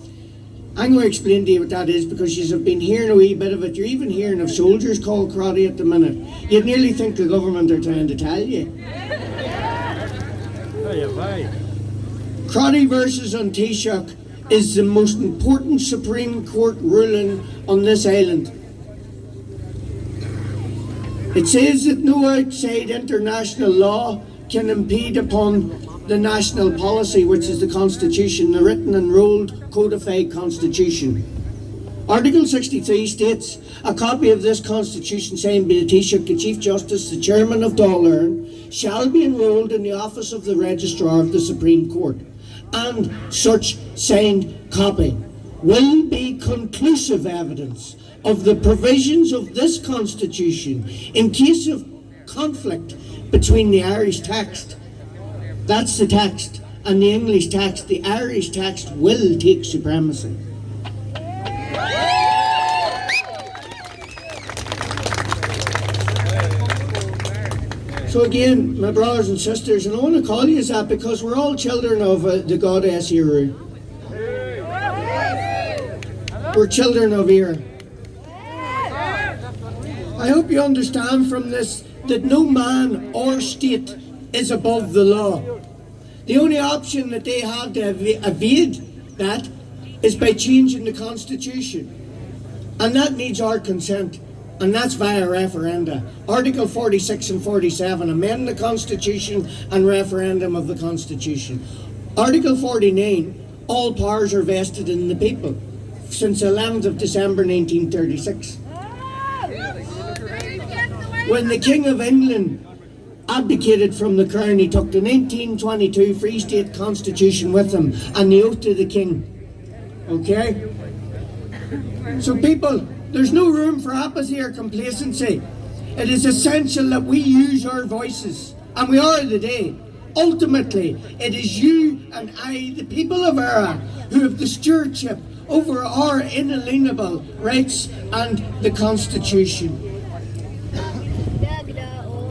I'm going to explain to you what that is, because you've been hearing a wee bit of it. You're even hearing of soldiers called Crotty at the minute. You'd nearly think the government are trying to tell you. Crotty versus Taoiseach is the most important Supreme Court ruling on this island. It says that no outside international law can impede upon the national policy, which is the Constitution, the written, enrolled, codified Constitution. Article 63 states, a copy of this Constitution signed by the Taoiseach, the Chief Justice, the Chairman of Dáil Éireann, shall be enrolled in the office of the Registrar of the Supreme Court, and such signed copy will be conclusive evidence of the provisions of this Constitution in case of conflict between the Irish text, that's the text, and the English text, the Irish text will take supremacy. So again, my brothers and sisters, and I want to call you that because we're all children of the goddess Eru. We're children of Era. I hope you understand from this that no man or state is above the law. The only option that they have to evade that is by changing the Constitution. And that needs our consent. And that's via referenda. Article 46 and 47, amend the Constitution and referendum of the Constitution. Article 49, all powers are vested in the people since 11th of December 1936. When the King of England abdicated from the crown, he took the 1922 Free State Constitution with him and the oath to the King. Okay? So people, there's no room for apathy or complacency. It is essential that we use our voices, and we are today. Ultimately, it is you and I, the people of Era, who have the stewardship over our inalienable rights and the Constitution.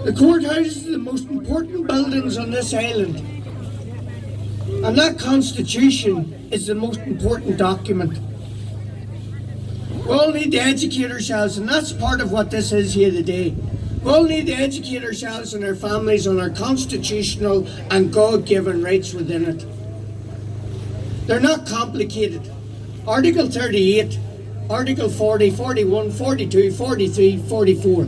The courthouse are the most important buildings on this island, and that Constitution is the most important document. We all need to educate ourselves, and that's part of what this is here today. We all need to educate ourselves and our families on our constitutional and God-given rights within it. They're not complicated. Article 38, Article 40, 41, 42, 43, 44.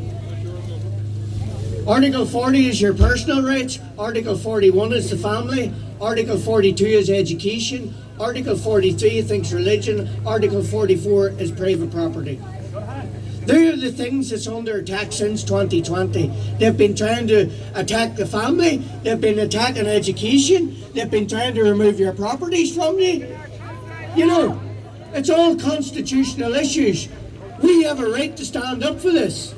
Article 40 is your personal rights, Article 41 is the family, Article 42 is education, Article 43 thinks religion, Article 44 is private property. They are the things that's under attack since 2020. They've been trying to attack the family, they've been attacking education, they've been trying to remove your properties from you. You know, it's all constitutional issues. We have a right to stand up for this.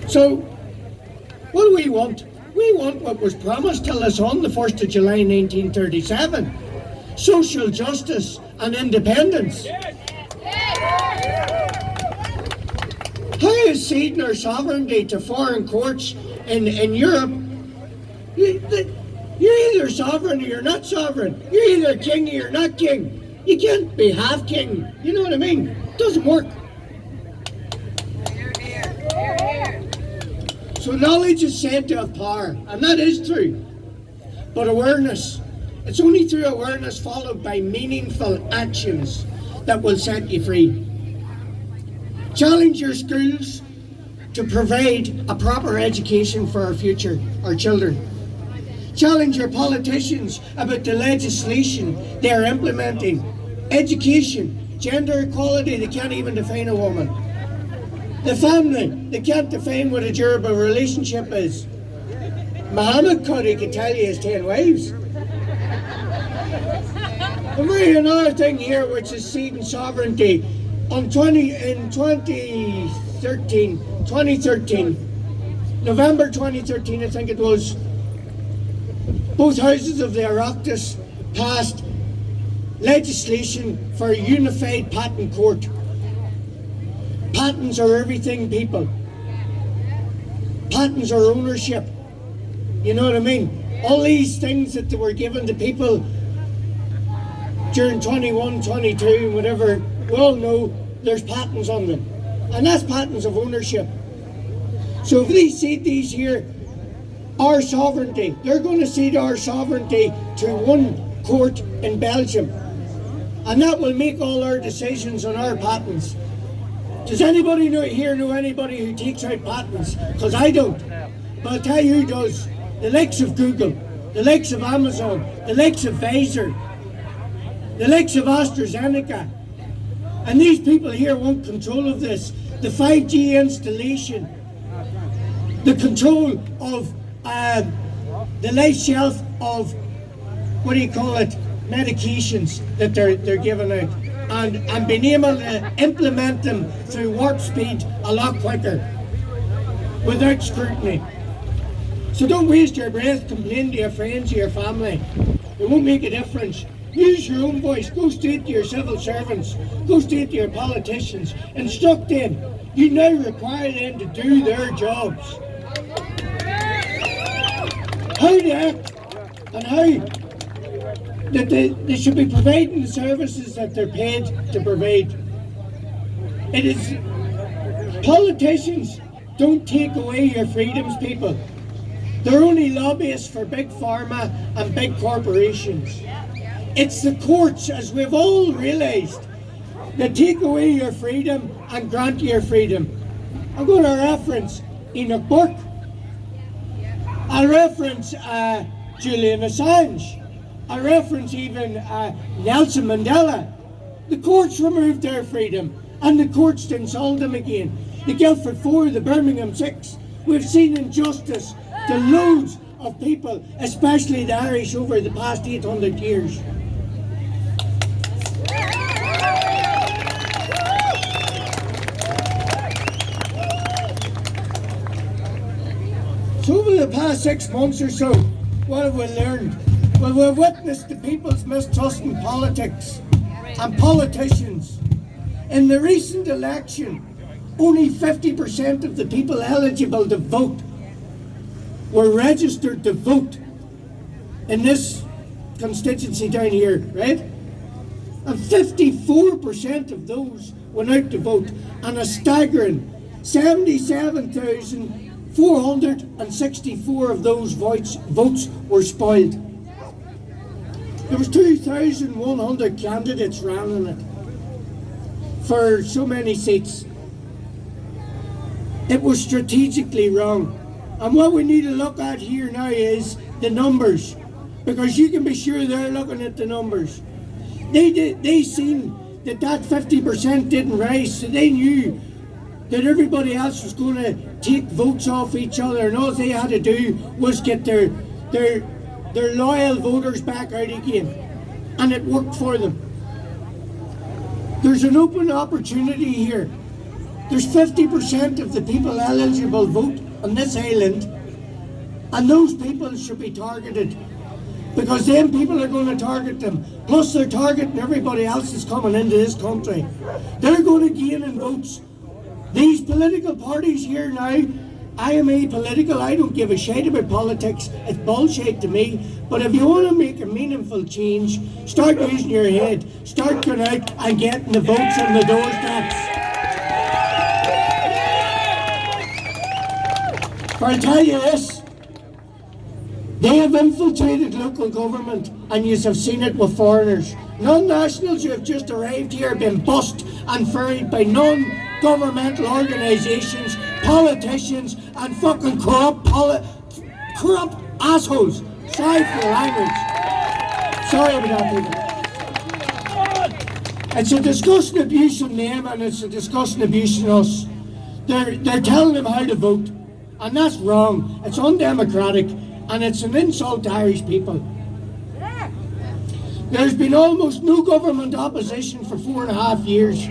So, what do we want? We want what was promised to us on the 1st of July 1937. Social justice and independence. How is ceding our sovereignty to foreign courts in Europe? You're either sovereign or you're not sovereign. You're either king or you're not king. You can't be half king. You know what I mean? It doesn't work. So knowledge is said to have power, and that is true. But awareness, it's only through awareness followed by meaningful actions that will set you free. Challenge your schools to provide a proper education for our future, our children. Challenge your politicians about the legislation they're implementing. Education, gender equality, they can't even define a woman. The family, they can't define what a durable relationship is. Muhammad Qadi can tell you he has 10 wives. And we have another thing here which is ceding sovereignty. In 2013, November 2013 I think it was, both houses of the Oireachtas passed legislation for a unified patent court. Patents are everything, people. Patents are ownership. You know what I mean? All these things that they were given to people during 21, 22, whatever, we all know there's patents on them. And that's patents of ownership. So if they cede these here, our sovereignty, they're going to cede our sovereignty to one court in Belgium. And that will make all our decisions on our patents. Does anybody here know anybody who takes out patents? Because I don't. But I'll tell you who does. The likes of Google, the likes of Amazon, the likes of Pfizer, the likes of AstraZeneca. And these people here want control of this. The 5G installation, the control of the life shelf of medications that they're giving out, and being able to implement them through warp speed a lot quicker without scrutiny. So don't waste your breath complaining to your friends or your family. It won't make a difference. Use your own voice. Go straight to your civil servants. Go straight to your politicians. Instruct them. You now require them to do their jobs. How to act and how that they should be providing the services that they're paid to provide. It is, politicians don't take away your freedoms, people. They're only lobbyists for big pharma and big corporations. It's the courts, as we've all realised, that take away your freedom and grant your freedom. I'm going to reference Enoch Burke. I'll reference Julian Assange. I reference even Nelson Mandela. The courts removed their freedom, and the courts then sold them again. The Guildford 4, the Birmingham 6. We've seen injustice to loads of people, especially the Irish, over the past 800 years. So over the past 6 months or so, what have we learned? Well, we've witnessed the people's mistrust in politics and politicians. In the recent election, only 50% of the people eligible to vote were registered to vote in this constituency down here, right? And 54% of those went out to vote, and a staggering 77,464 of those votes were spoiled. There was 2,100 candidates running it for so many seats. It was strategically wrong. And what we need to look at here now is the numbers, because you can be sure they're looking at the numbers. They seen that 50% didn't rise, so they knew that everybody else was going to take votes off each other, and all they had to do was get their loyal voters back out again, and it worked for them. There's an open opportunity here. There's 50% of the people eligible vote on this island, and those people should be targeted, because then people are going to target them. Plus they're targeting everybody else that's coming into this country. They're going to gain in votes. These political parties here now, I am apolitical, I don't give a shit about politics, it's bullshit to me. But if you want to make a meaningful change, start using your head, start going out and getting the votes on the doorsteps. For I'll tell you this, they have infiltrated local government, and you have seen it with foreigners. Non-nationals who have just arrived here have been bussed and ferried by non-governmental organisations, politicians, and fucking corrupt assholes. Sorry for the language. Sorry about that, people. It's a disgusting abuse on them, and it's a disgusting abuse on us. They're telling them how to vote, and that's wrong. It's undemocratic, and it's an insult to Irish people. There's been almost no government opposition for 4.5 years,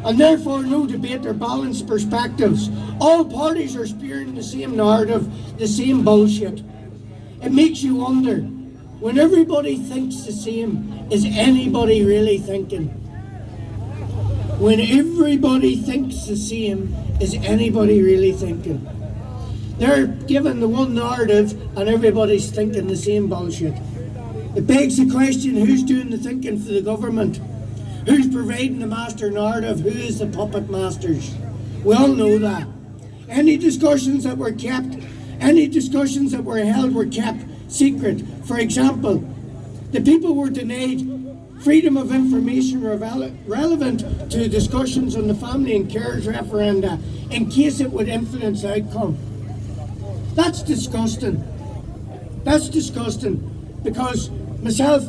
and therefore no debate or balanced perspectives. All parties are spewing the same narrative, the same bullshit. It makes you wonder, when everybody thinks the same, is anybody really thinking? When everybody thinks the same, is anybody really thinking? They're given the one narrative and everybody's thinking the same bullshit. It begs the question, who's doing the thinking for the government? Who's providing the master narrative? Who is the puppet masters? We all know that. Any discussions that were held were kept secret. For example, the people were denied freedom of information relevant to discussions on the family and carers referenda in case it would influence the outcome. That's disgusting. That's disgusting, because myself,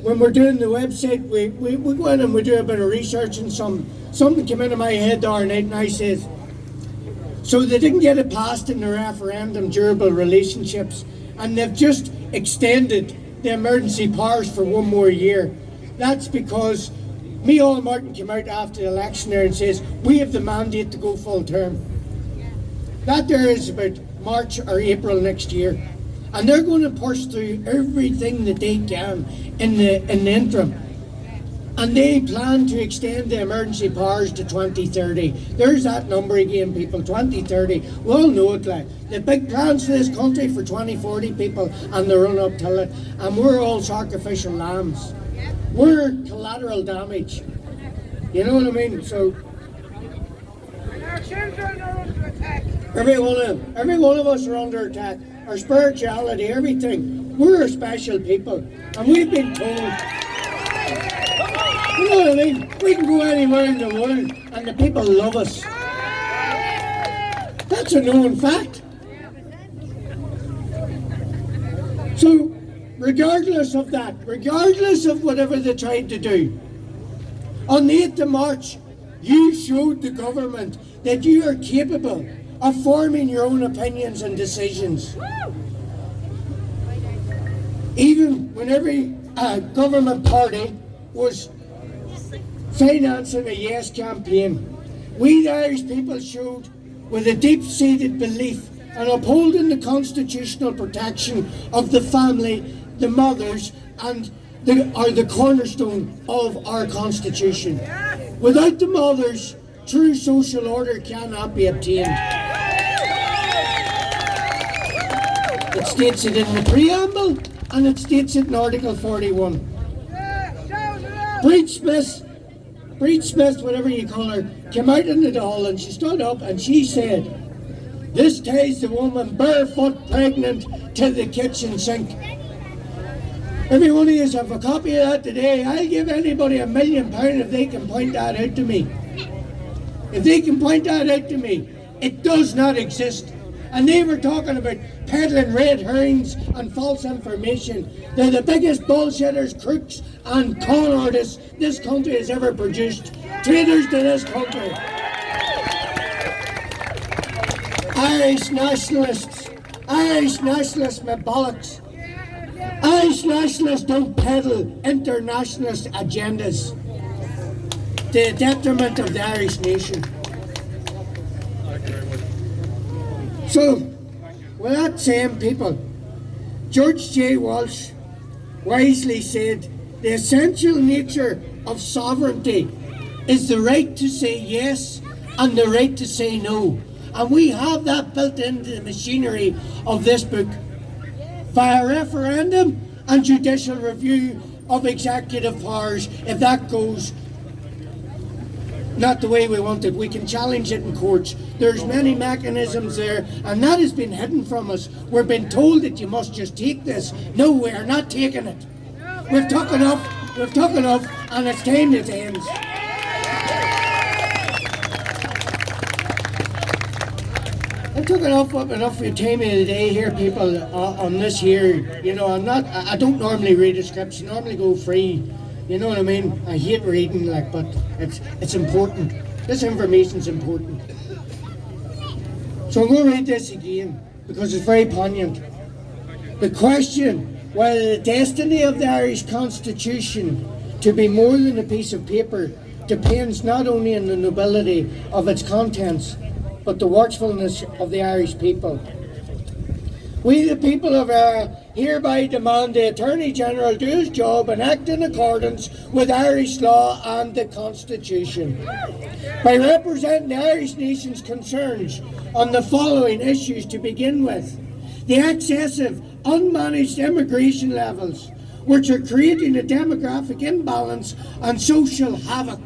when we're doing the website, we go in and we do a bit of research, and something came into my head the other night, and I said, so they didn't get it passed in the referendum, durable relationships, and they've just extended the emergency powers for one more year. That's because Micheál Martin came out after the election there and says, we have the mandate to go full term. That there is about March or April next year. And they're going to push through everything that they can in the interim. And they plan to extend the emergency powers to 2030. There's that number again, people, 2030. We all know it, like. The big plans for this country for 2040, people, and the run up till it. And we're all sacrificial lambs. We're collateral damage. You know what I mean? So, Our children are under attack. every one of us are under attack. Our spirituality, everything. We're special people. And we've been told. You know what I mean? We can go anywhere in the world and the people love us. That's a known fact. So, regardless of that, regardless of whatever they tried to do, on the 8th of March, you showed the government that you are capable of forming your own opinions and decisions. Even when every government party was financing a yes campaign, we the Irish people showed with a deep-seated belief in upholding the constitutional protection of the family, the mothers, and are the cornerstone of our constitution. Without the mothers, true social order cannot be obtained. It states it in the preamble, and it states it in Article 41. Breed Smith, whatever you call her, came out into the hall and she stood up and she said, "This ties the woman barefoot pregnant to the kitchen sink." Every one of you have a copy of that today. I'll give anybody £1 million if they can point that out to me. If they can point that out to me, it does not exist. And they were talking about peddling red herrings and false information. They're the biggest bullshitters, crooks, and con artists this country has ever produced. Traitors to this country. Irish nationalists, my bollocks. Irish nationalists don't peddle internationalist agendas to the detriment of the Irish nation. So, with that saying, people, George J. Walsh wisely said, the essential nature of sovereignty is the right to say yes and the right to say no. And we have that built into the machinery of this book. Via referendum and judicial review of executive powers, if that goes not the way we want it, we can challenge it in courts. There's many mechanisms there, and that has been hidden from us. We're being told that you must just take this. No, we are not taking it. We've took enough, and it's time it ends. I took enough of your time of the day here, people, on this here. You know, I don't normally read a script, I normally go free. You know what I mean? I hate reading, but it's important. This information's important. So I'm going to read this again, because it's very poignant. The question whether the destiny of the Irish Constitution to be more than a piece of paper depends not only on the nobility of its contents, but the watchfulness of the Irish people. We, the people of Ireland, hereby demand the Attorney General do his job and act in accordance with Irish law and the Constitution. By representing the Irish nation's concerns on the following issues to begin with: the excessive, unmanaged immigration levels, which are creating a demographic imbalance and social havoc.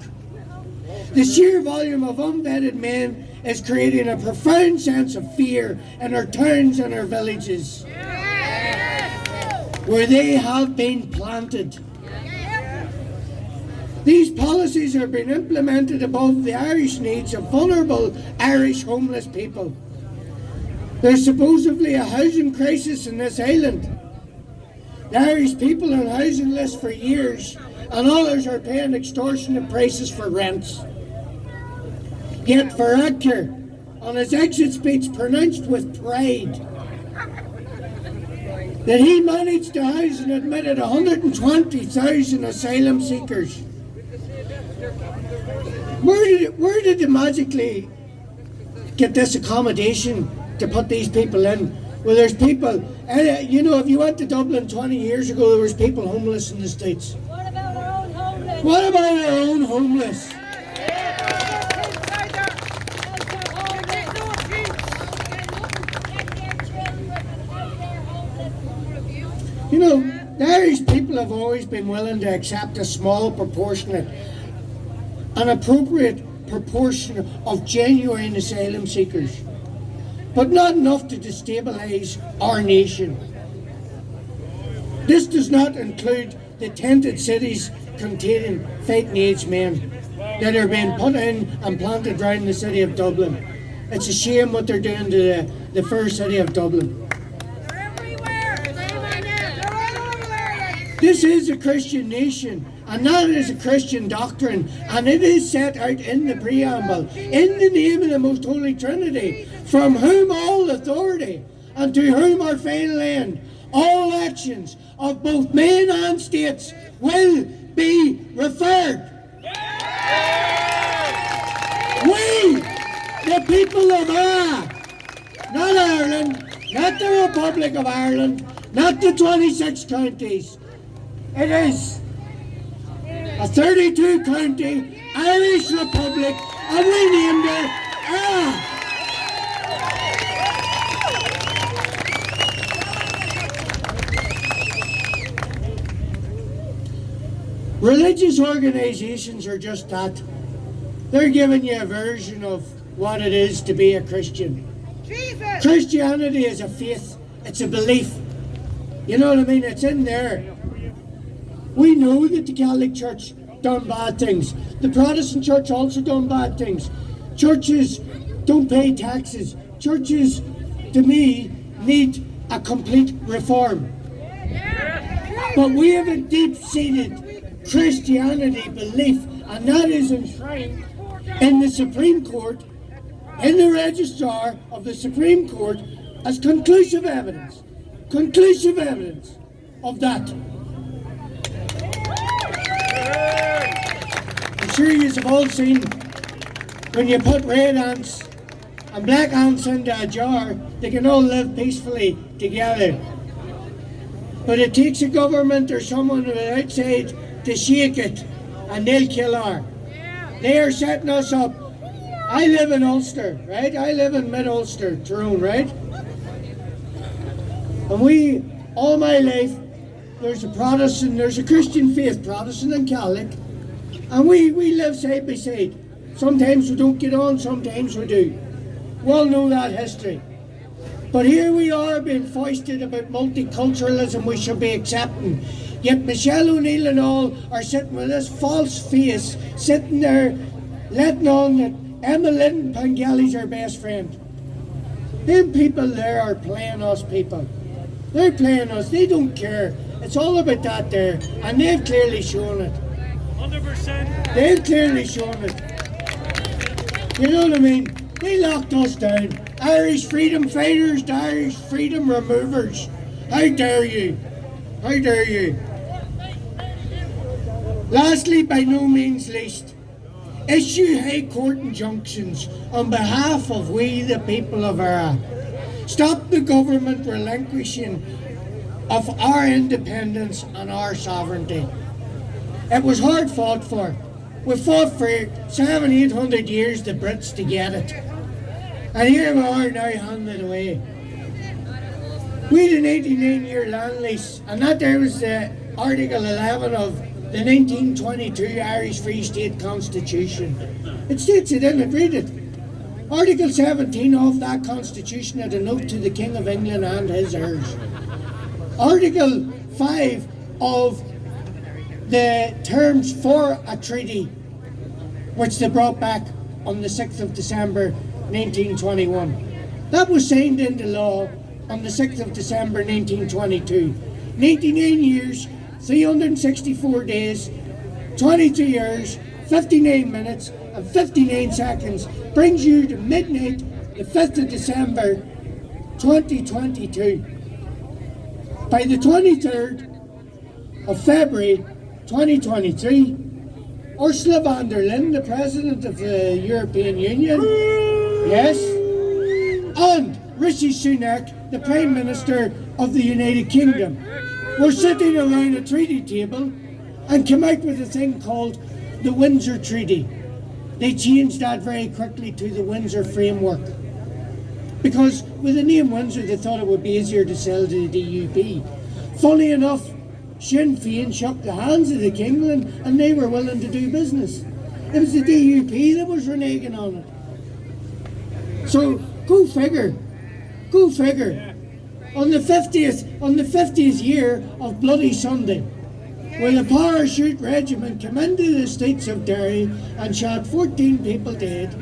The sheer volume of unvetted men is creating a profound sense of fear in our towns and our villages, where they have been planted. These policies are being implemented above the Irish needs of vulnerable Irish homeless people. There's supposedly a housing crisis in this island. The Irish people are on housing lists for years, and others are paying extortionate prices for rents. Yet Varadkar, on his exit speech, pronounced with pride, that he managed to house and admitted 120,000 asylum seekers. Where did they magically get this accommodation to put these people in? Well, there's people, you know, if you went to Dublin 20 years ago, there was people homeless in the streets. What about our own homeless? What about our own homeless? You know, the Irish people have always been willing to accept a small proportionate, an appropriate proportion of genuine asylum seekers, but not enough to destabilise our nation. This does not include the tented cities containing fighting age men that are being put in and planted around the city of Dublin. It's a shame what they're doing to the fair city of Dublin. This is a Christian nation, and that is a Christian doctrine, and it is set out in the preamble, in the name of the Most Holy Trinity, from whom all authority, and to whom our final end, all actions of both men and states will be referred. We, the people of not Ireland, not the Republic of Ireland, not the 26 counties. It is a 32 county Irish Republic, and we named it Religious organisations are just that. They're giving you a version of what it is to be a Christian. Jesus! Christianity is a faith, it's a belief. You know what I mean? It's in there. We know that the Catholic Church done bad things. The Protestant Church also done bad things. Churches don't pay taxes. Churches, to me, need a complete reform. But we have a deep-seated Christianity belief, and that is enshrined in the Supreme Court, in the Registrar of the Supreme Court, as conclusive evidence of that. I'm sure you have all seen when you put red ants and black ants into a jar, they can all live peacefully together. But it takes a government or someone outside to shake it, and they'll kill her. They are setting us up. I live in Ulster, right? I live in mid-Ulster, Tyrone, right? And we, all my life, there's a Protestant, there's a Christian faith, Protestant and Catholic, and we live side by side. Sometimes we don't get on, sometimes we do. We all know that history. But here we are being foisted about multiculturalism we should be accepting. Yet Michelle O'Neill and all are sitting with this false face, sitting there letting on that Emma Lynn Pengelly's our best friend. Them people there are playing us people. They're playing us, they don't care. It's all about that there, and they've clearly shown it. 100%. They've clearly shown it. You know what I mean? They locked us down. Irish freedom fighters, the Irish freedom removers. How dare you? How dare you? Lastly, by no means least, issue High Court injunctions on behalf of we, the people of Ara. Stop the government relinquishing of our independence and our sovereignty. It was hard fought for. We fought for 700-800 years, the Brits, to get it. And here we are now handing it away. We had an 89-year land lease, and that there was the Article 11 of the 1922 Irish Free State Constitution. It states it in it, read it. Article 17 of that Constitution had a note to the King of England and his heirs. Article 5 of the terms for a treaty, which they brought back on the 6th of December 1921. That was signed into law on the 6th of December 1922. 89 years, 364 days, 22 hours, 59 minutes and 59 seconds brings you to midnight, the 5th of December 2022. By the 23rd of February 2023, Ursula von der Leyen, the President of the European Union, yes, and Rishi Sunak, the Prime Minister of the United Kingdom, were sitting around a treaty table and came out with a thing called the Windsor Treaty. They changed that very quickly to the Windsor Framework, because with the name Windsor they thought it would be easier to sell to the DUP. Funny enough, Sinn Féin shook the hands of the King and they were willing to do business. It was the DUP that was reneging on it. So go figure. Go figure. On the 50th year of Bloody Sunday, when the Parachute Regiment came into the streets of Derry and shot 14 people dead.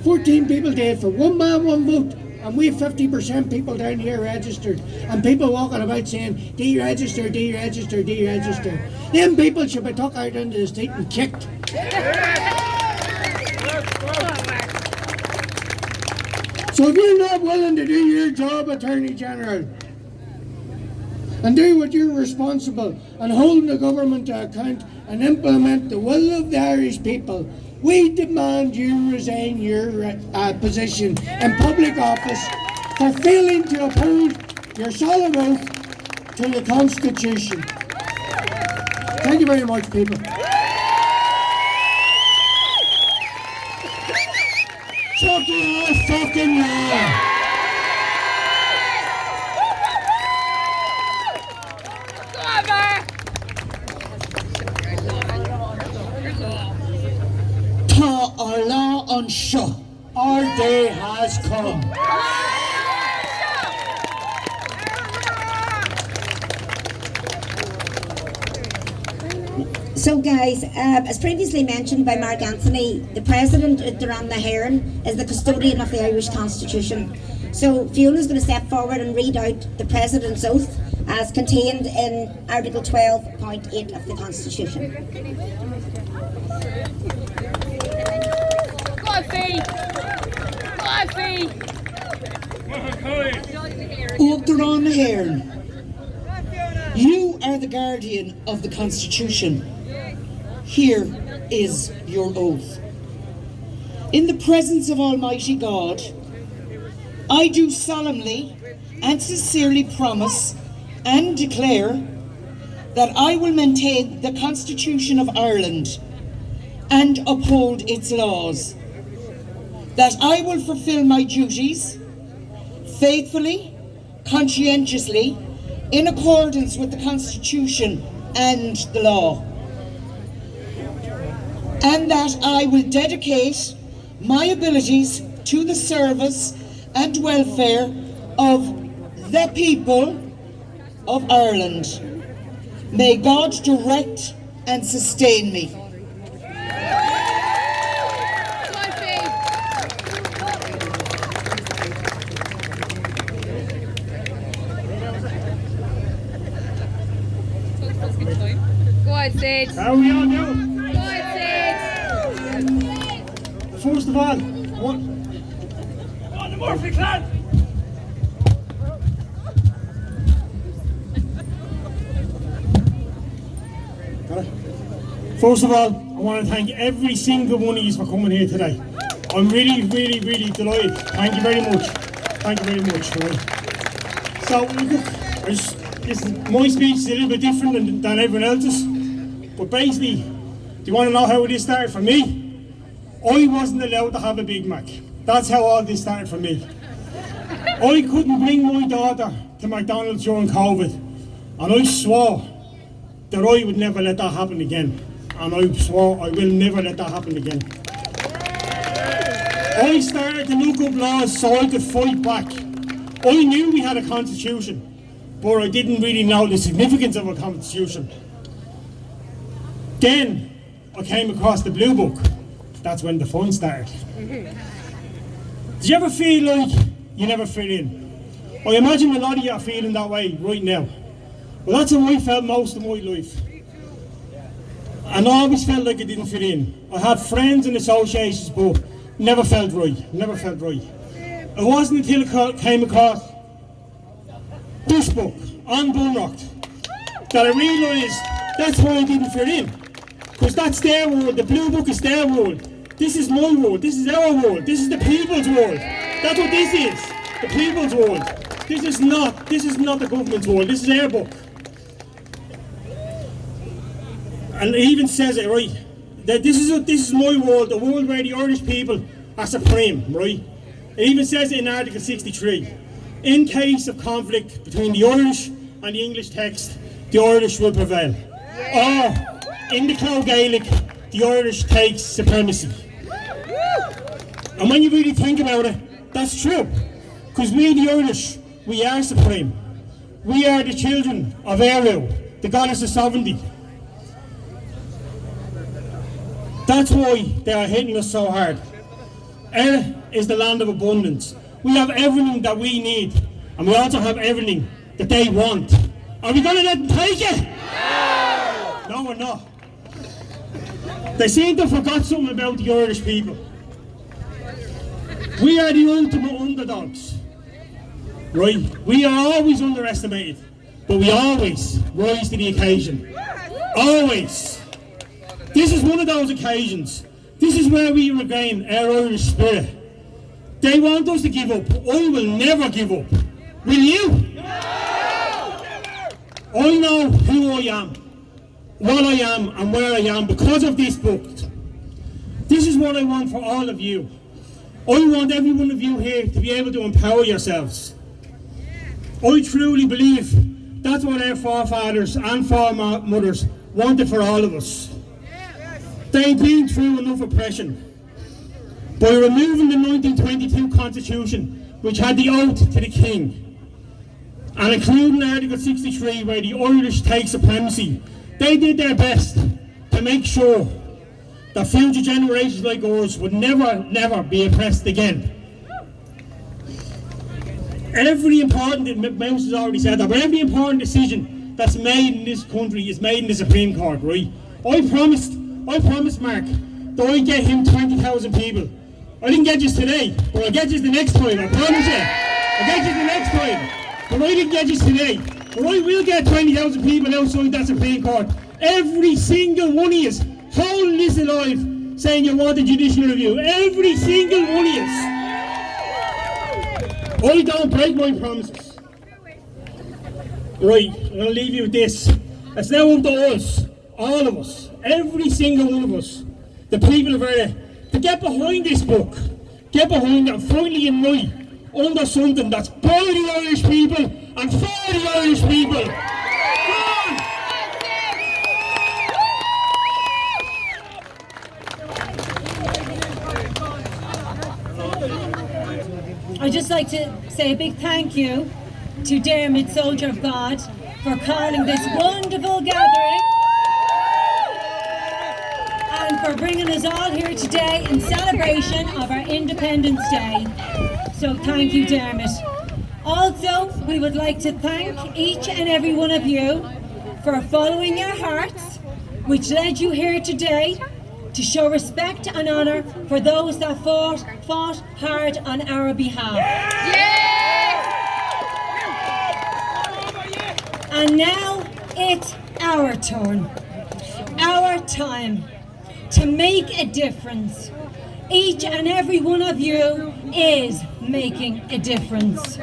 14 people dead for one man, one vote. And we have 50% people down here registered. And people walking about saying, deregister, deregister, deregister. Them people should be took out into the street and kicked. So if you're not willing to do your job, Attorney General, and do what you're responsible and hold the government to account and implement the will of the Irish people, we demand you resign your position in public office for failing to uphold your solemn oath to the Constitution. Thank you very much, people. Fucking yeah. Ta Allah an seo, our day has come. So guys, as previously mentioned by Mark Anthony, the President, Duran Naharan, is the custodian of the Irish Constitution. So Fiona's going to step forward and read out the President's oath as contained in Article 12.8 of the Constitution. O Duran Naharan, you are the guardian of the Constitution. Here is your oath. In the presence of Almighty God, I do solemnly and sincerely promise and declare that I will maintain the Constitution of Ireland and uphold its laws, that I will fulfil my duties faithfully, conscientiously, in accordance with the Constitution and the law, and that I will dedicate my abilities to the service and welfare of the people of Ireland. May God direct and sustain me. Go ahead, Sid. How are we on now? Go ahead, First of all, what? On the Murphy clan! First of all, I want to thank every single one of you for coming here today. I'm really delighted. Thank you very much. Thank you very much. So, my speech is a little bit different than everyone else's. But basically, do you want to know how this started for me? I wasn't allowed to have a Big Mac. That's how all this started for me. I couldn't bring my daughter to McDonald's during COVID. And I swore that I would never let that happen again. And I swore I will never let that happen again. I started to look up laws so I could fight back. I knew we had a constitution, but I didn't really know the significance of a constitution. Then I came across the Blue Book. That's when the fun started. Did you ever feel like you never fit in? I imagine a lot of you are feeling that way right now. Well, that's how I felt most of my life. And I always felt like I didn't fit in. I had friends and associations, but never felt right. Never felt right. It wasn't until I came across this book, on Bunrock that I realised that's why I didn't fit in. Because that's their world, the Blue Book is their world. This is my world, this is our world, this is the people's world. That's what this is, the people's world. This is not the government's world, this is our book. And it even says it, right, that this is my world, the world where the Irish people are supreme, right? It even says it in Article 63. In case of conflict between the Irish and the English text, the Irish will prevail. Or, in the Clough Gaelic, the Irish takes supremacy. And when you really think about it, that's true. Because we, the Irish, we are supreme. We are the children of Eru, the goddess of sovereignty. That's why they are hitting us so hard. Eire is the land of abundance. We have everything that we need, and we also have everything that they want. Are we going to let them take it? No, we're not. They seem to have forgot something about the Irish people. We are the ultimate underdogs, right? We are always underestimated, but we always rise to the occasion. Always. This is one of those occasions. This is where we regain our Irish spirit. They want us to give up. I will never give up. Will you? No! I know who I am, what I am, and where I am because of this book. This is what I want for all of you. I want every one of you here to be able to empower yourselves. I truly believe that's what our forefathers and foremothers wanted for all of us. They've been through enough oppression. By removing the 1922 Constitution, which had the oath to the King, and including Article 63 where the Irish take supremacy, they did their best to make sure that future generations like ours would never be oppressed again. Every important, Mouse has already said that, but every important decision that's made in this country is made in the Supreme Court, right? I promised Mark that I'd get him 20,000 people. I didn't get you today, but I'll get you the next time, I promise you. I'll get you the next time. But I didn't get you today. But I will get 20,000 people outside that Supreme Court. Every single one of you holding this alive, saying you want a judicial review. Every single one of you. I don't break my promises. Right, I'm going to leave you with this. It's now up to us, all of us, every single one of us, the people of Eire, to get behind this book, get behind it and finally unite under something that's by the Irish people and for the Irish people. Come on! I'd just like to say a big thank you to Dermot, Soldier of God, for calling this wonderful gathering and for bringing us all here today in celebration of our Independence Day. So thank you, Dermot. Also, we would like to thank each and every one of you for following your hearts, which led you here today to show respect and honour for those that fought hard on our behalf. And now it's our turn, our time to make a difference. Each and every one of you is making a difference.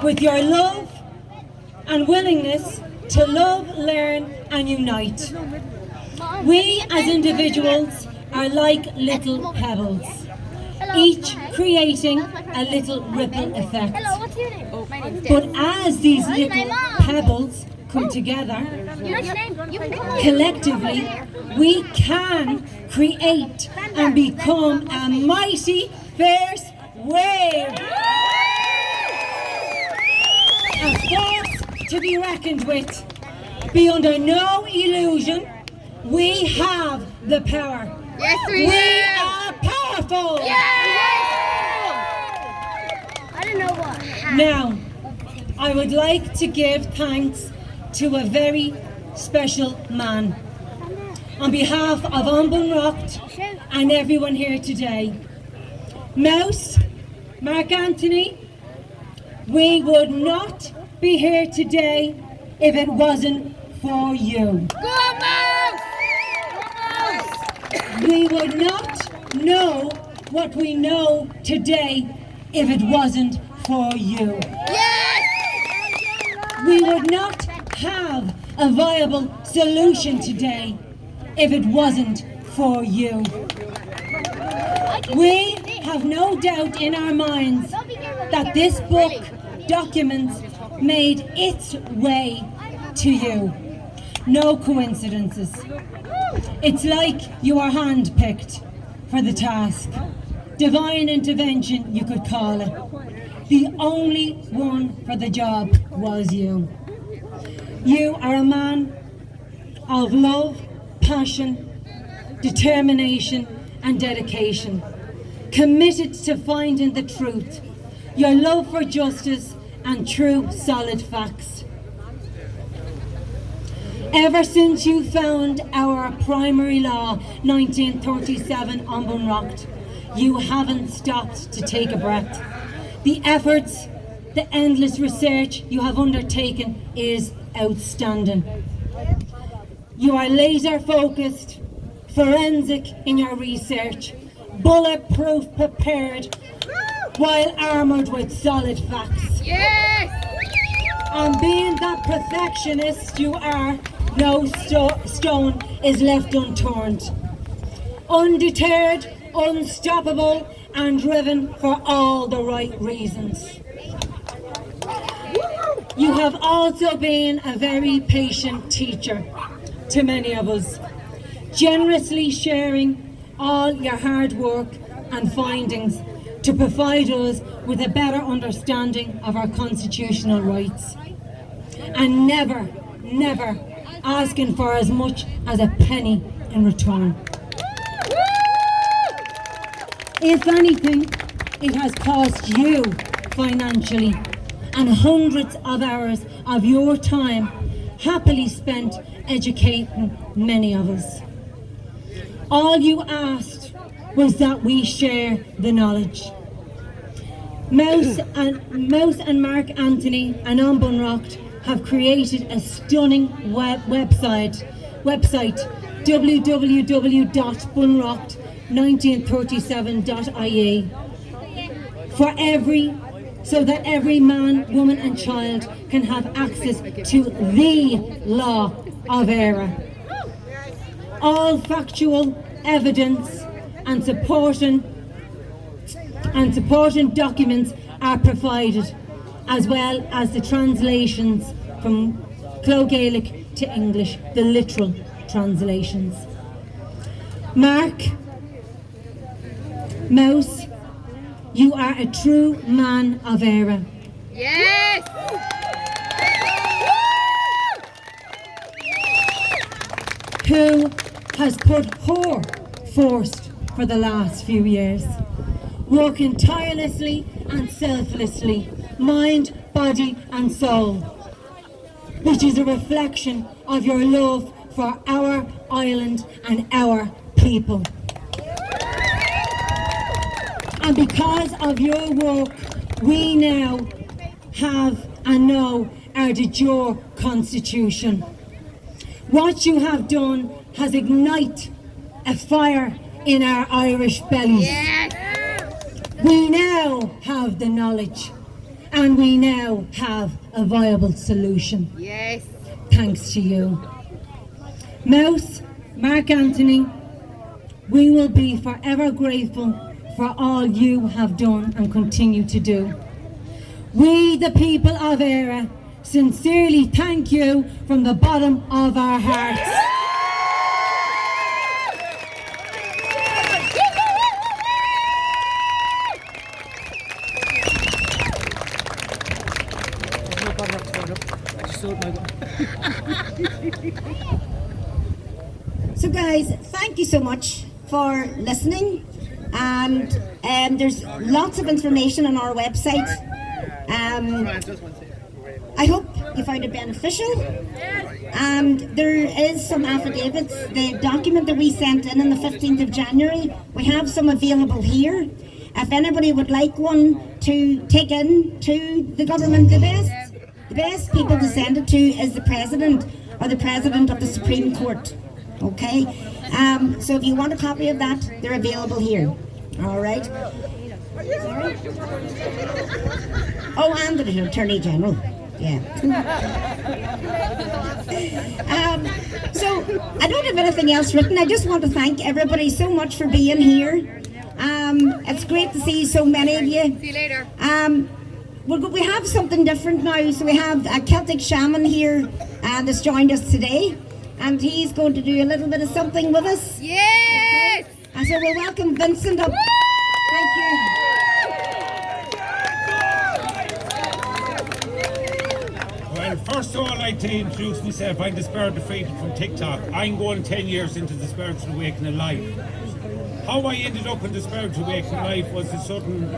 With your love and willingness to love, learn and unite. We as individuals are like little pebbles, each creating a little ripple effect. Hello, what's your name? My name's But as these little pebbles come together, collectively, we can create and become a mighty, fierce wave. A force to be reckoned with. Be under no illusion, we have the power. Yes, we are powerful. I don't know what. Now, I would like to give thanks to a very special man. On behalf of An Bunreacht and everyone here today, Mouse, Mark Anthony, we would not be here today if it wasn't for you. We would not know what we know today if it wasn't for you. We would not have a viable solution today if it wasn't for you. We have no doubt in our minds that this book documents made its way to you. No coincidences. It's like you are handpicked for the task. Divine intervention, you could call it. The only one for the job was you. You are a man of love, passion, determination and dedication, committed to finding the truth, your love for justice and true, solid facts. Ever since you found our primary law, 1937 on Bunrocht, you haven't stopped to take a breath. The efforts, the endless research you have undertaken is outstanding. You are laser focused, forensic in your research, bulletproof prepared, while armoured with solid facts. And being that perfectionist you are, no stone is left unturned. Undeterred, unstoppable, and driven for all the right reasons. You have also been a very patient teacher to many of us, generously sharing all your hard work and findings to provide us with a better understanding of our constitutional rights, and never asking for as much as a penny in return. If anything, it has cost you financially, and hundreds of hours of your time happily spent educating many of us. All you asked was that we share the knowledge. Mouse and Mark Anthony and On Bunrocht have created a stunning website www.bunrocht1937.ie so that every man, woman and child can have access to the law of Éire. All factual evidence and supporting documents are provided, as well as the translations from Clo-Gaelic to English, the literal translations. Mark, Mouse, you are a true man of Éire. Who has put her first for the last few years, working tirelessly and selflessly, mind, body and soul, which is a reflection of your love for our island and our people. And because of your work, we now have and know our de jure constitution. What you have done has ignited a fire in our Irish bellies. We now have the knowledge, and we now have a viable solution. Thanks to you. Mouse, Mark Anthony, we will be forever grateful for all you have done and continue to do. We, the people of Éire, sincerely thank you from the bottom of our hearts. So guys, thank you so much for listening, and there's lots of information on our website. I hope you found it beneficial, and there is some affidavits. The document that we sent in on the 15th of January, we have some available here. If anybody would like one to take in to the government, the best people to send it to is the President or the President of the Supreme Court. Okay? So if you want a copy of that, they're available here. All right? Oh, and the Attorney General. Yeah. So I don't have anything else written. I just want to thank everybody so much for being here. It's great to see so many of you. See you later. We have something different now. So we have a Celtic shaman here that's joined us today, and he's going to do a little bit of something with us. Yes! And so we'll welcome Vincent up. Thank you. Well, first of all, I'd like to introduce myself. I'm the Spirit Defeated from TikTok. I'm going 10 years into the Spiritual Awakening life. How I ended up in the Spiritual Awakening life was the sudden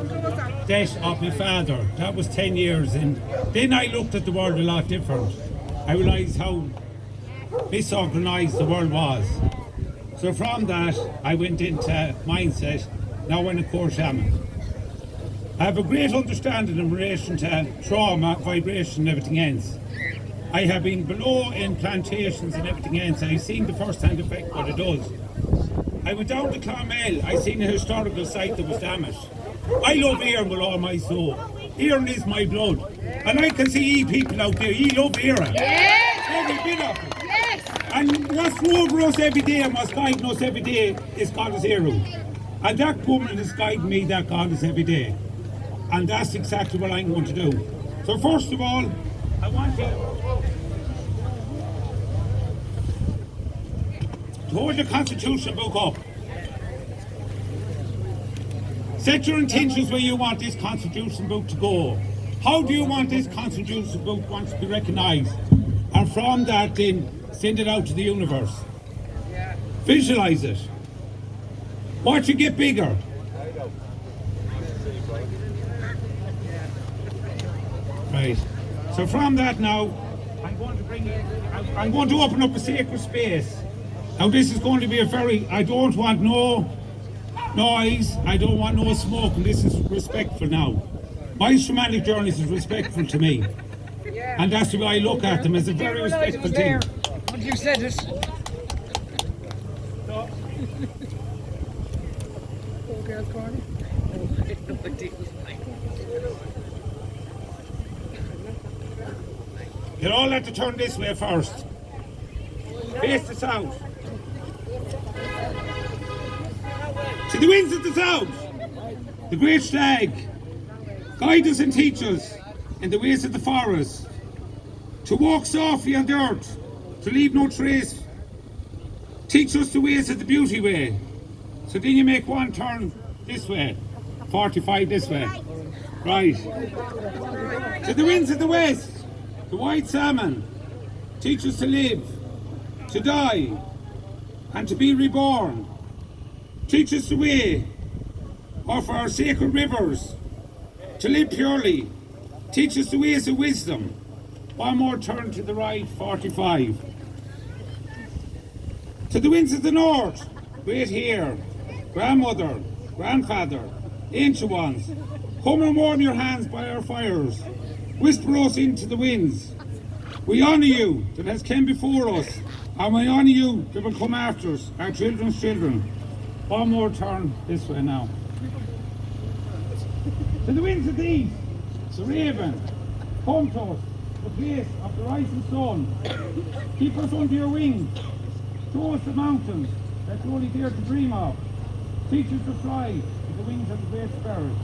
death of my father. That was 10 years, and then I looked at the world a lot different. I realised how misorganised the world was. So from that, I went into mindset. Now I'm a core shaman. I have a great understanding in relation to trauma, vibration and everything else. I have been below in plantations and everything else, and I've seen the first-hand effect what it does. I went down to Clonmel, I seen a historical site that was damaged. I love Éireann with all my soul. Éireann is my blood. And I can see you people out there, you love Éireann. Yes! Every bit of it. Yes! And what's over us every day and what's guiding us every day is Goddess Éireann. And that woman is guiding me, that Goddess, every day. And that's exactly what I'm going to do. So first of all, I want to hold the Constitution book up. Set your intentions where you want this Constitution book to go. How do you want this Constitution book to be recognised? And from that then, send it out to the universe. Visualise it. Watch it get bigger. Right. So from that now, I'm going to open up a sacred space. Now this is going to be I don't want no noise, I don't want no smoke, and this is respectful now. My shamanic journeys is respectful to me. And that's the way I look at them, as a very respectful thing. What you said this? You'll all have to turn this way first. Face the south. To the winds of the south, the great stag, guide us and teach us in the ways of the forest, to walk softly on the earth, to leave no trace. Teach us the ways of the beauty way. So then you make one turn this way, 45 this way. Right. To the winds of the west, the white salmon, teach us to live, to die, and to be reborn. Teach us the way of our sacred rivers, to live purely. Teach us the ways of wisdom. One more turn to the right, 45. To the winds of the north, wait here, grandmother, grandfather, ancient ones, come and warm your hands by our fires. Whisper us into the winds. We honour you that has come before us, and we honour you that will come after us, our children's children. One more turn this way now. To the winds of the east, the raven, come to us, the place of the rising sun. Keep us under your wings. Show us the mountains that you only dare to dream of. Teach us to fly with the wings of the great spirit.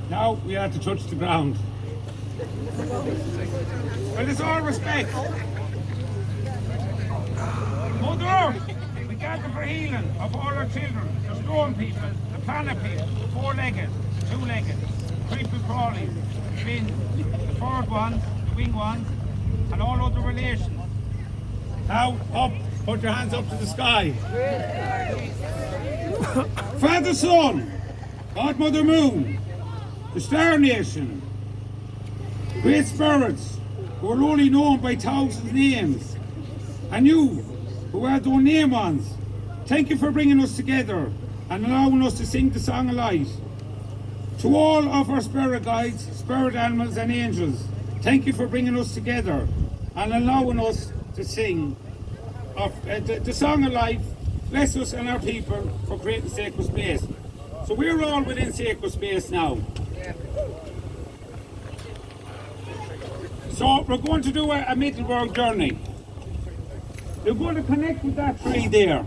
Now we have to touch the ground. Well, it's all respect. Mother Earth, we gather for healing of all our children, the stone people, the planet people, the four-legged, the two-legged, the creepy crawlies, the fins, the furred ones, the winged ones, and all other relations. Now, up, put your hands up to the sky. Father Sun, God Mother Moon, the Star Nation, great spirits who are only known by thousands of names, and you, who are the unnamed ones, thank you for bringing us together and allowing us to sing the song of light. To all of our spirit guides, spirit animals and angels, Thank you for bringing us together and allowing us to sing of the Song of Life. Bless us and our people for creating Sacred Space. So we're all within Sacred Space now. So we're going to do a Middleburg journey. You're going to connect with that tree there.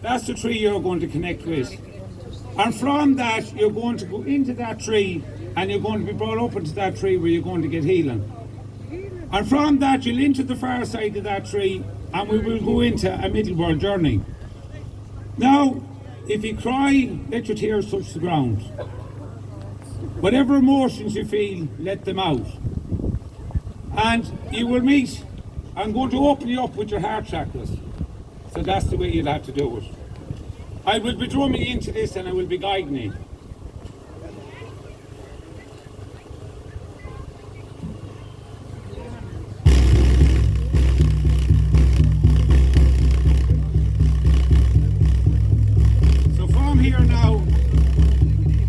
That's the tree you're going to connect with. And from that, you're going to go into that tree and you're going to be brought up into that tree where you're going to get healing. And from that, you'll into the far side of that tree and we will go into a Middleburg journey. Now, if you cry, let your tears touch the ground. Whatever emotions you feel, let them out. And you will meet. I'm going to open you up with your heart chakras. So that's the way you'll have to do it. I will be drumming into this and I will be guiding you. So from here now,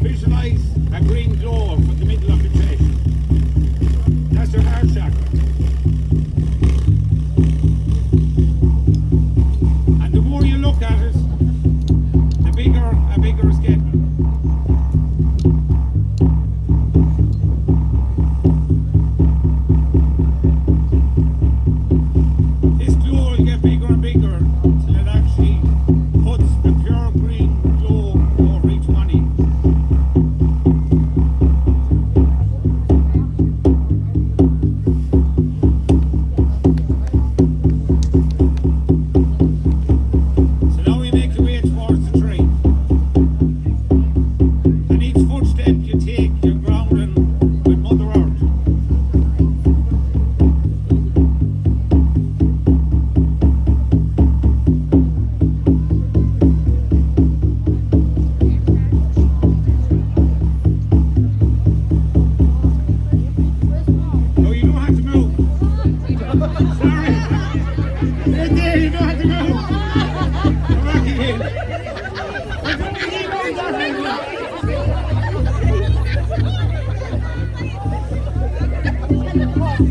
visualize a green glow from the middle of your chest. That's your heart chakra. And the more you look at it, the bigger and bigger it's getting. This glow will get bigger and bigger until it actually puts the pure green glow over each one of you. So now we make your way towards the tree. And each footstep you take, you're grounding with Mother Earth. No, you don't have to move. Sorry. Right there, you don't have to move. Come back again.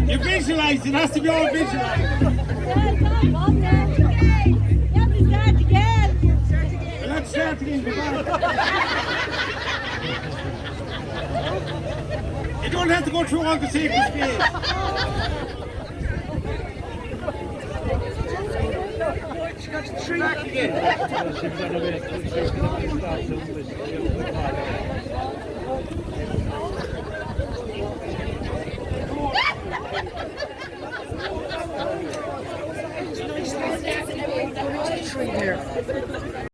You visualize, it has to be all visualized. Well, let's start again. You don't have to go through all the sacred space. Back again.